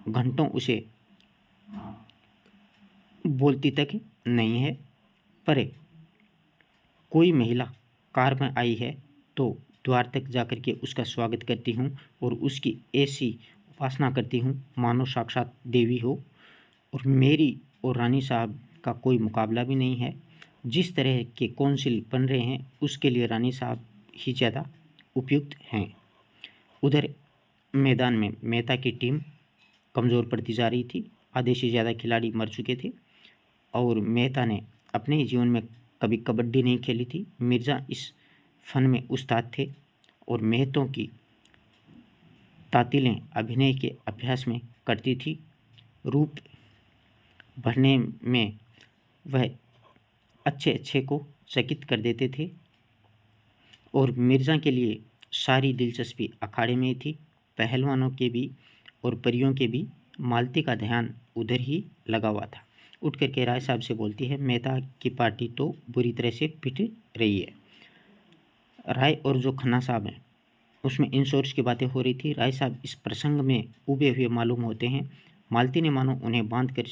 घंटों उसे बोलती तक नहीं है, पर कोई महिला कार में आई है तो द्वार तक जाकर के उसका स्वागत करती हूँ और उसकी ऐसी उपासना करती हूँ मानो साक्षात देवी हो। और मेरी और रानी साहब का कोई मुकाबला भी नहीं है। जिस तरह के काउंसिल बन रहे हैं उसके लिए रानी साहब ही ज़्यादा उपयुक्त हैं। उधर मैदान में मेहता की टीम कमज़ोर पड़ती जा रही थी। आधे से ज़्यादा खिलाड़ी मर चुके थे और मेहता ने अपने जीवन में कभी कबड्डी नहीं खेली थी। मिर्ज़ा इस फन में उस्ताद थे और मेहतों की तातिलें अभिनय के अभ्यास में करती थी। रूप भरने में वह अच्छे को चकित कर देते थे और मिर्ज़ा के लिए सारी दिलचस्पी अखाड़े में थी। पहलवानों के भी और परियों के भी। मालती का ध्यान उधर ही लगा हुआ था। उठ कर के राय साहब से बोलती है, मेहता की पार्टी तो बुरी तरह से पिट रही है। राय और जो खन्ना साहब हैं उसमें इंश्योरेंस की बातें हो रही थी। राय साहब इस प्रसंग में उबे हुए मालूम होते हैं। मालती ने मानो उन्हें बांध कर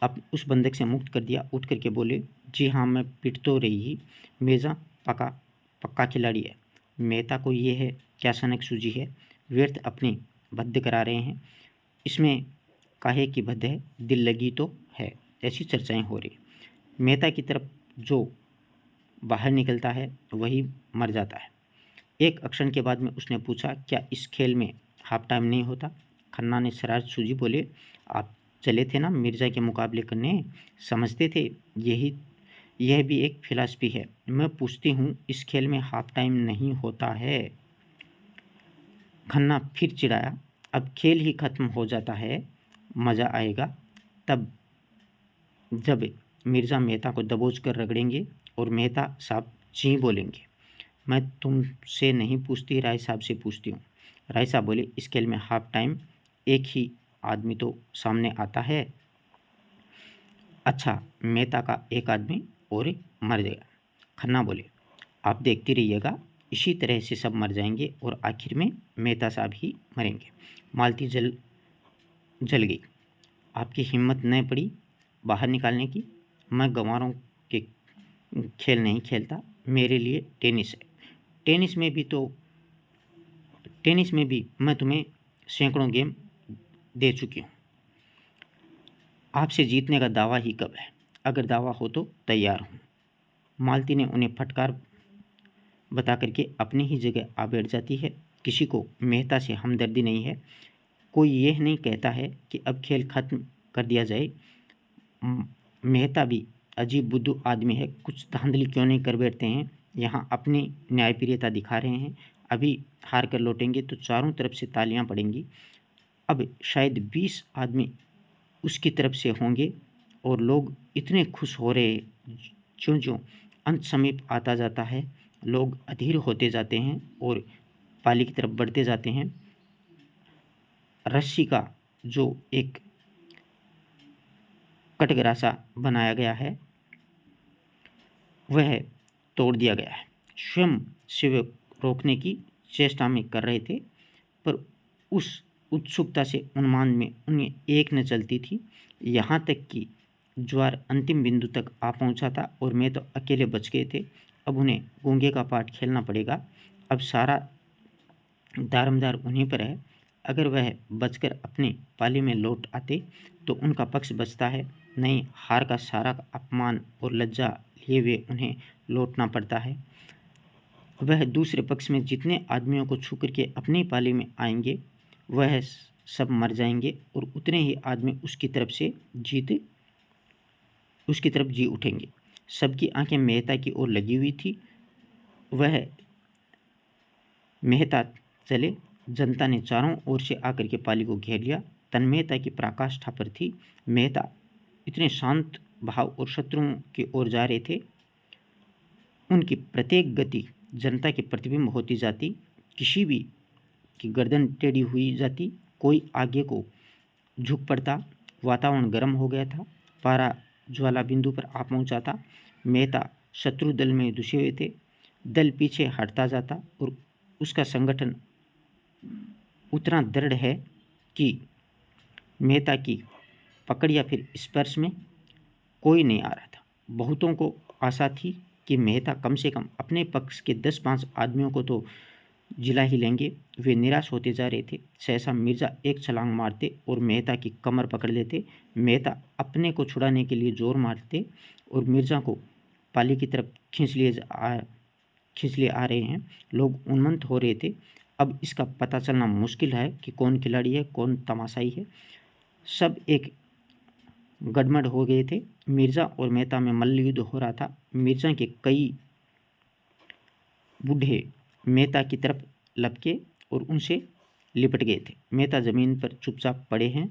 अब उस बंधक से मुक्त कर दिया। उठ करके बोले, जी हाँ, मैं पिट तो रही ही। मिर्ज़ा पक्का खिलाड़ी है। मेहता को ये है क्या सनक सूझी है, व्यर्थ अपनी भद्द करा रहे हैं। इसमें काहे की भद्द है, दिल लगी तो है। ऐसी चर्चाएं हो रही। मेहता की तरफ जो बाहर निकलता है वही मर जाता है। एक अक्षण के बाद में उसने पूछा, क्या इस खेल में हाफ टाइम नहीं होता? खन्ना ने शरारत सूझी, बोले, आप चले थे ना मिर्ज़ा के मुकाबले करने, समझते थे यह भी एक फिलॉसफी है। मैं पूछती हूँ, इस खेल में हाफ टाइम नहीं होता है? खन्ना फिर चिढ़ाया, अब खेल ही खत्म हो जाता है, मज़ा आएगा तब जब मिर्ज़ा मेहता को दबोच कर रगड़ेंगे और मेहता साहब जी बोलेंगे। मैं तुमसे नहीं पूछती, राय साहब से पूछती हूँ। राय साहब बोले, इस खेल में हाफ टाइम एक ही आदमी तो सामने आता है। अच्छा, मेहता का एक आदमी और मर जाएगा। खन्ना बोले, आप देखती रहिएगा, इसी तरह से सब मर जाएंगे और आखिर में मेहता साहब ही मरेंगे। मालती जल गई। आपकी हिम्मत न पड़ी बाहर निकालने की। मैं गंवारों के खेल नहीं खेलता, मेरे लिए टेनिस है। टेनिस में भी मैं तुम्हें सैकड़ों गेम दे चुकी हूँ। आपसे जीतने का दावा ही कब है? अगर दावा हो तो तैयार हूँ। मालती ने उन्हें फटकार बता करके अपनी ही जगह आ बैठ जाती है। किसी को मेहता से हमदर्दी नहीं है। कोई यह नहीं कहता है कि अब खेल खत्म कर दिया जाए। मेहता भी अजीब बुद्धू आदमी है, कुछ धांधली क्यों नहीं कर बैठते हैं। यहाँ अपनी न्यायप्रियता दिखा रहे हैं, अभी हार कर लौटेंगे तो चारों तरफ से तालियां पड़ेंगी। अब शायद 20 आदमी उसकी तरफ से होंगे और लोग इतने खुश हो रहे, ज्यों ज्यों अंत समीप आता जाता है लोग अधीर होते जाते हैं और पाली की तरफ बढ़ते जाते हैं। रस्सी का जो एक कटघरासा बनाया गया है वह तोड़ दिया गया है। स्वयं शिव रोकने की चेष्टा में कर रहे थे, पर उस उत्सुकता से उन्माद में उन्हें एक न चलती थी। यहाँ तक कि ज्वार अंतिम बिंदु तक आ पहुँचा था और मैं तो अकेले बच गए थे। अब उन्हें गूंगे का पाठ खेलना पड़ेगा। अब सारा दारमदार उन्हीं पर है। अगर वह बचकर अपनी पाली में लौट आते तो उनका पक्ष बचता है, नहीं हार का सारा अपमान और लज्जा लिए हुए उन्हें लौटना पड़ता है। वह दूसरे पक्ष में जितने आदमियों को छू करके अपनी पाली में आएंगे वह सब मर जाएंगे और उतने ही आदमी उसकी तरफ जी उठेंगे। सबकी आंखें मेहता की ओर लगी हुई थी। वह मेहता चले, जनता ने चारों ओर से आकर के पाली को घेर लिया। तन्मयता की पराकाष्ठा पर थी। मेहता इतने शांत भाव और शत्रुओं की ओर जा रहे थे। उनकी प्रत्येक गति जनता के प्रतिबिंब होती जाती। किसी भी की गर्दन टेढ़ी हुई जाती, कोई आगे को झुक पड़ता। वातावरण गर्म हो गया था। पारा ज्वाला बिंदु पर आ पहुंचा था। मेहता शत्रु दल में घुसे हुए थे। दल पीछे हटता जाता और उसका संगठन उतना दृढ़ है कि मेहता की पकड़ या फिर स्पर्श में कोई नहीं आ रहा था। बहुतों को आशा थी कि मेहता कम से कम अपने पक्ष के 10-5 आदमियों को तो जिला ही लेंगे। वे निराश होते जा रहे थे। सहसा मिर्जा एक छलांग मारते और मेहता की कमर पकड़ लेते। मेहता अपने को छुड़ाने के लिए जोर मारते और मिर्जा को पाली की तरफ खींच लिए आ रहे हैं। लोग उन्मत्त हो रहे थे। अब इसका पता चलना मुश्किल है कि कौन खिलाड़ी है, कौन तमाशाई है। सब एक गड़बड़ हो गए थे। मिर्जा और मेहता में मल्ल युद्ध हो रहा था। मिर्जा के कई बूढ़े मेहता की तरफ लपके और उनसे लिपट गए थे। मेहता जमीन पर चुपचाप पड़े हैं।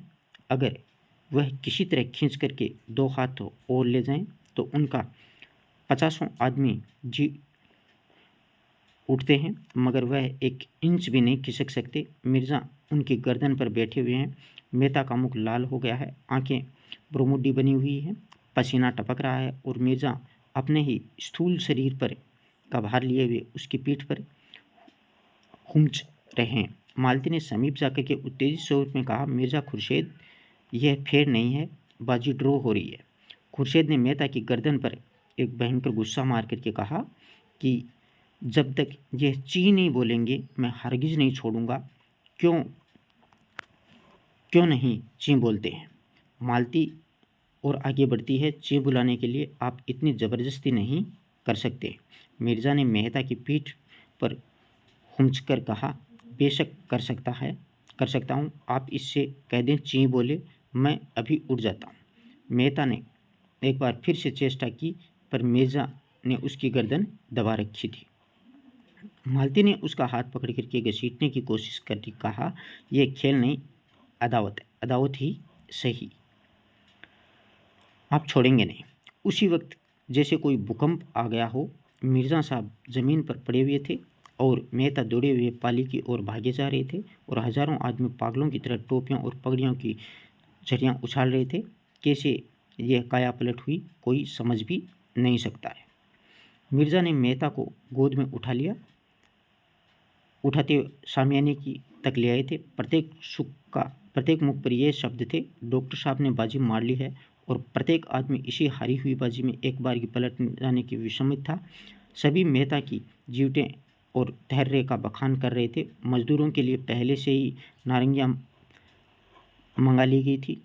अगर वह किसी तरह खींच करके 2 हाथ और ले जाएं तो उनका 50 आदमी जी उठते हैं, मगर वह 1 इंच भी नहीं खिसक सकते। मिर्जा उनकी गर्दन पर बैठे हुए हैं। मेहता का मुख लाल हो गया है, आंखें ब्रोमुड्डी बनी हुई है, पसीना टपक रहा है और मिर्जा अपने ही स्थूल शरीर पर का भार लिए हुए उसकी पीठ पर हुमच रहे हैं। मालती ने समीप जाकर के उत्तेजित स्वरूप में कहा, मिर्जा खुर्शीद, यह फेर नहीं है, बाजी ड्रॉ हो रही है। खुर्शीद ने मेहता की गर्दन पर एक भयंकर गुस्सा मार करके कहा कि जब तक यह ची नहीं बोलेंगे मैं हरगिज नहीं छोड़ूंगा। क्यों नहीं ची बोलते हैं? मालती और आगे बढ़ती है। ची बुलाने के लिए आप इतनी ज़बरदस्ती नहीं कर सकते। मिर्जा ने मेहता की पीठ पर हुमच कर कहा, बेशक कर सकता हूँ। आप इससे कह दें ची बोले, मैं अभी उठ जाता हूँ। मेहता ने एक बार फिर से चेष्टा की, पर मिर्जा ने उसकी गर्दन दबा रखी थी। मालती ने उसका हाथ पकड़ करके घसीटने की कोशिश करके कहा, यह खेल नहीं, अदावत है, अदावत ही सही, आप छोड़ेंगे नहीं। उसी वक्त जैसे कोई भूकंप आ गया हो। मिर्जा साहब जमीन पर पड़े हुए थे और मेहता दौड़े हुए पाली की ओर भागे जा रहे थे और हजारों आदमी पागलों की तरह टोपियों और पगड़ियों की झड़ियाँ उछाल रहे थे। कैसे यह काया पलट हुई कोई समझ भी नहीं सकता है। मिर्जा ने मेहता को गोद में उठा लिया। उठाते शामियाने की तक ले आए थे। प्रत्येक मुख पर ये शब्द थे, डॉक्टर साहब ने बाजी मार ली है। और प्रत्येक आदमी इसी हारी हुई बाजी में एक बार की पलट जाने की विषमित था। सभी मेहता की जीवटें और धैर्य का बखान कर रहे थे। मजदूरों के लिए पहले से ही नारंगियाँ मंगा ली गई थी।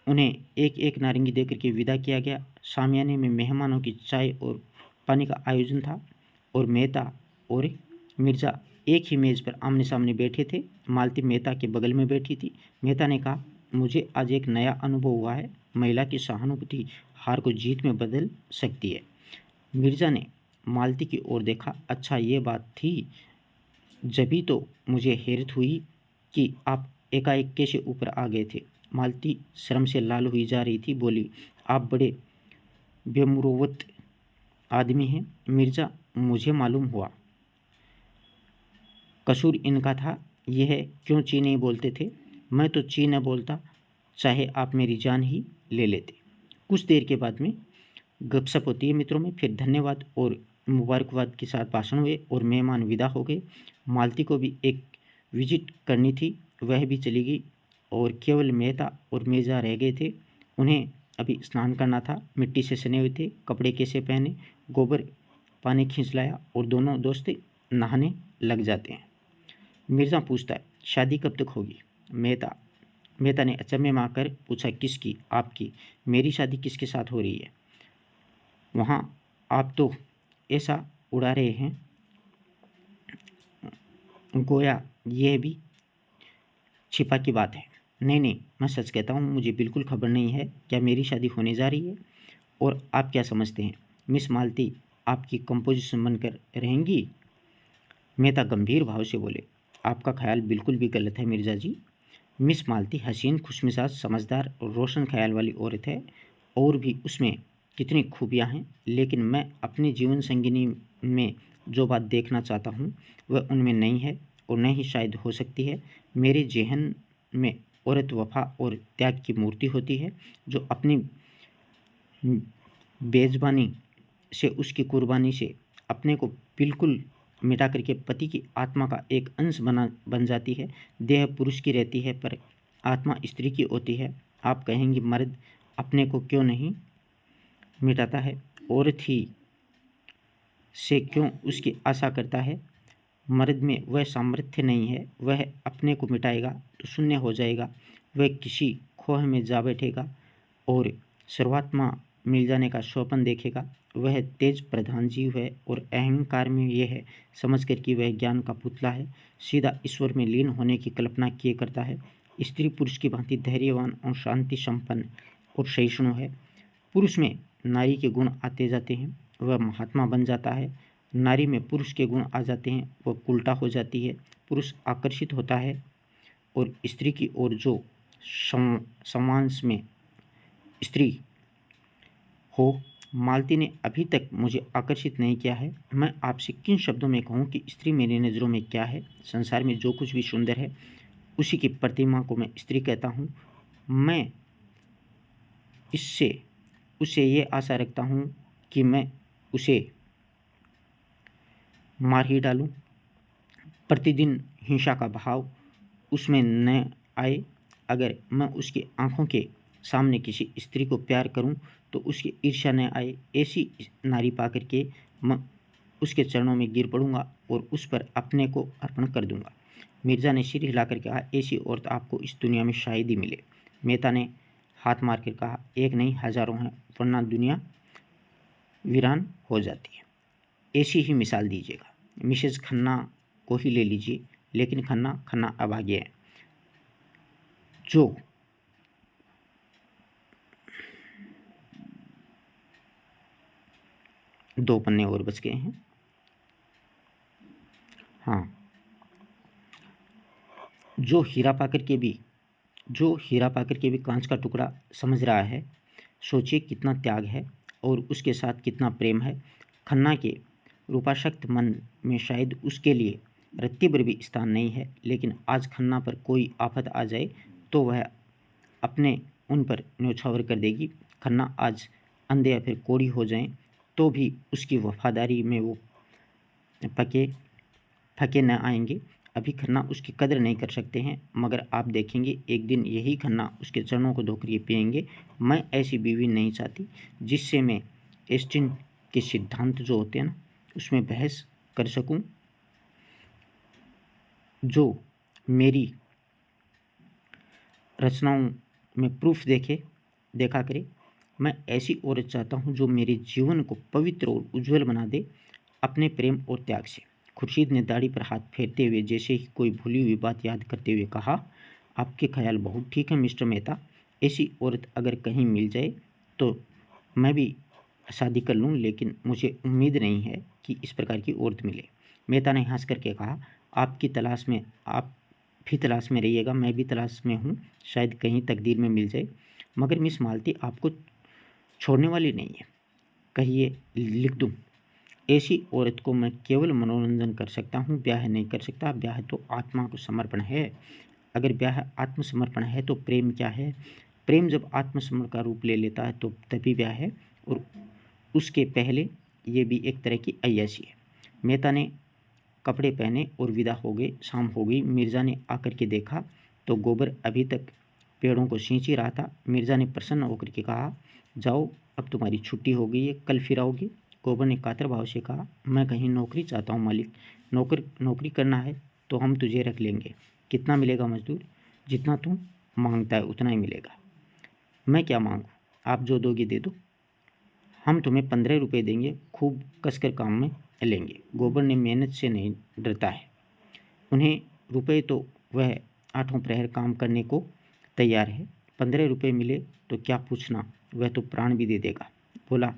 उन्हें एक एक नारंगी देकर के विदा किया गया। शामियाने में मेहमानों की चाय और पानी का आयोजन था और मेहता और मिर्ज़ा एक ही मेज़ पर आमने सामने बैठे थे। मालती मेहता के बगल में बैठी थी। मेहता ने कहा, मुझे आज एक नया अनुभव हुआ है। महिला की सहानुभूति हार को जीत में बदल सकती है। मिर्ज़ा ने मालती की ओर देखा। अच्छा, ये बात थी। जभी तो मुझे हैरत हुई कि आप एकाएक कैसे ऊपर आ गए थे। मालती शर्म से लाल हुई जा रही थी। बोली, आप बड़े बेमुरौवत आदमी हैं मिर्ज़ा। मुझे मालूम हुआ कसूर इनका था। यह क्यों ची नहीं बोलते थे। मैं तो ची न बोलता, चाहे आप मेरी जान ही ले लेते। कुछ देर के बाद में गपशप होती है मित्रों में। फिर धन्यवाद और मुबारकबाद के साथ भाषण हुए और मेहमान विदा हो गए। मालती को भी एक विजिट करनी थी, वह भी चली गई और केवल मेहता और मिर्ज़ा रह गए थे। उन्हें अभी स्नान करना था। मिट्टी से सने हुए थे, कपड़े कैसे पहने, गोबर पानी खींच लाया और दोनों दोस्त नहाने लग जाते हैं। मिर्ज़ा पूछता है, शादी कब तक होगी। मेहता ने अचंभे में आकर पूछा, किसकी? आपकी। मेरी शादी किसके साथ हो रही है? वहाँ आप तो ऐसा उड़ा रहे हैं गोया यह भी छिपा की बात है। नहीं, मैं सच कहता हूँ, मुझे बिल्कुल खबर नहीं है क्या मेरी शादी होने जा रही है। और आप क्या समझते हैं, मिस मालती आपकी कंपोजिशन बनकर रहेंगी? मेहता गंभीर भाव से बोले, आपका ख्याल बिल्कुल भी गलत है मिर्ज़ा जी। मिस मालती हसीन, खुशमिजाज, समझदार और रोशन ख्याल वाली औरत है। और भी उसमें कितनी खूबियाँ हैं, लेकिन मैं अपनी जीवन संगिनी में जो बात देखना चाहता हूँ वह उनमें नहीं है और न ही शायद हो सकती है। मेरे ज़हन में औरत वफा और त्याग की मूर्ति होती है, जो अपनी बेज़बानी से, उसकी कुर्बानी से अपने को बिल्कुल मिटा करके पति की आत्मा का एक अंश बन जाती है। देह पुरुष की रहती है पर आत्मा स्त्री की होती है। आप कहेंगे, मर्द अपने को क्यों नहीं मिटाता है, औरत ही से क्यों उसकी आशा करता है। मर्द में वह सामर्थ्य नहीं है। वह अपने को मिटाएगा तो शून्य हो जाएगा। वह किसी खोह में जा बैठेगा और सर्वात्मा मिल जाने का स्वप्न देखेगा। वह तेज प्रधान जीव है और अहंकार में यह है समझ कर कि वह ज्ञान का पुतला है, सीधा ईश्वर में लीन होने की कल्पना किए करता है। स्त्री पुरुष की भांति धैर्यवान और शांति संपन्न और सहिष्णु है। पुरुष में नारी के गुण आते जाते हैं, वह महात्मा बन जाता है। नारी में पुरुष के गुण आ जाते हैं, वह उल्टा हो जाती है। पुरुष आकर्षित होता है और स्त्री की ओर जो समांस में स्त्री हो। मालती ने अभी तक मुझे आकर्षित नहीं किया है। मैं आपसे किन शब्दों में कहूँ कि स्त्री मेरी नज़रों में क्या है। संसार में जो कुछ भी सुंदर है उसी की प्रतिमा को मैं स्त्री कहता हूँ। मैं इससे उसे ये आशा रखता हूँ कि मैं उसे मार ही डालूँ। प्रतिदिन हिंसा का भाव उसमें न आए। अगर मैं उसकी आंखों के सामने किसी स्त्री को प्यार करूं तो उसकी ईर्ष्या न आए। ऐसी नारी पाकर के मैं उसके चरणों में गिर पड़ूंगा और उस पर अपने को अर्पण कर दूंगा। मिर्ज़ा ने सिर हिलाकर कहा, ऐसी औरत आपको इस दुनिया में शायद ही मिले। मेहता ने हाथ मार कर कहा, एक नहीं हजारों हैं, वरना दुनिया वीरान हो जाती है। ऐसी ही मिसाल दीजिएगा। मिसेज खन्ना को ही ले लीजिए, लेकिन खन्ना अभागे है। जो 2 पन्ने और बच गए हैं। हाँ, जो हीरा पाकर के भी कांच का टुकड़ा समझ रहा है, सोचिए कितना त्याग है और उसके साथ कितना प्रेम है। खन्ना के रूपाशक्त मन में शायद उसके लिए रत्ती भर भी स्थान नहीं है, लेकिन आज खन्ना पर कोई आफत आ जाए तो वह अपने उन पर न्योछावर कर देगी। खन्ना आज अंधे या फिर कोढ़ी हो जाएं तो भी उसकी वफादारी में वो फके न आएंगे। अभी खन्ना उसकी कदर नहीं कर सकते हैं, मगर आप देखेंगे एक दिन यही खन्ना उसके चरणों को धोकर ये पिएंगे। मैं ऐसी बीवी नहीं चाहती जिससे मैं एस्टिन के सिद्धांत जो होते हैं ना उसमें बहस कर सकूं, जो मेरी रचनाओं में प्रूफ देखा करे। मैं ऐसी औरत चाहता हूँ जो मेरे जीवन को पवित्र और उज्जवल बना दे अपने प्रेम और त्याग से। खुर्शीद ने दाढ़ी पर हाथ फेरते हुए जैसे ही कोई भूली हुई बात याद करते हुए कहा, आपके ख्याल बहुत ठीक है मिस्टर मेहता। ऐसी औरत अगर कहीं मिल जाए तो मैं भी शादी कर लूँ, लेकिन मुझे उम्मीद नहीं है कि इस प्रकार की औरत मिले। मेहता ने हंस करके कहा, आपकी तलाश में आप भी तलाश में रहिएगा, मैं भी तलाश में हूँ, शायद कहीं तकदीर में मिल जाए। मगर मिस मालती आपको छोड़ने वाली नहीं है। कहिए लिख दूँ? ऐसी औरत को मैं केवल मनोरंजन कर सकता हूँ, ब्याह नहीं कर सकता। ब्याह तो आत्मा को समर्पण है। अगर ब्याह आत्मसमर्पण है तो प्रेम क्या है? प्रेम जब आत्मसमर्पण का रूप ले लेता है तो तभी ब्याह है, और उसके पहले ये भी एक तरह की अय्याशी है। मेहता ने कपड़े पहने और विदा हो गए। शाम हो गई। मिर्ज़ा ने आकर के देखा तो गोबर अभी तक पेड़ों को सींच ही रहा था। मिर्ज़ा ने प्रसन्न होकर के कहा, जाओ अब तुम्हारी छुट्टी हो गई है, कल फिर आओगे। गोबर ने कातर भाव से कहा, मैं कहीं नौकरी चाहता हूँ मालिक। नौकरी करना है तो हम तुझे रख लेंगे। कितना मिलेगा मजदूर? जितना तुम मांगता है उतना ही मिलेगा। मैं क्या मांगूँ? आप जो दोगे दे दो। हम तुम्हें 15 रुपये देंगे, खूब कसकर काम में लेंगे। गोबर ने मेहनत से नहीं डरता है। उन्हें रुपए तो वह आठों प्रहर काम करने को तैयार है। 15 रुपये मिले तो क्या पूछना, वह तो प्राण भी दे देगा। बोला,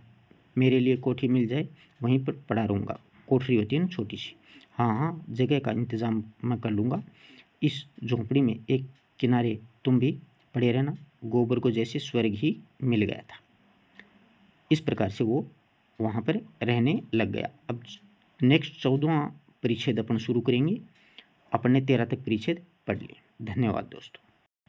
मेरे लिए कोठी मिल जाए, वहीं पर पड़ा रहूँगा। कोठरी होती है ना छोटी सी। हाँ हाँ, जगह का इंतज़ाम मैं कर लूँगा। इस झोंपड़ी में एक किनारे तुम भी पड़े रहना। गोबर को जैसे स्वर्ग ही मिल गया था। इस प्रकार से वो वहाँ पर रहने लग गया। अब नेक्स्ट 14वां परिच्छेद अपन शुरू करेंगे। अपन ने 13 तक परिच्छेद पढ़ लिए। धन्यवाद दोस्तों।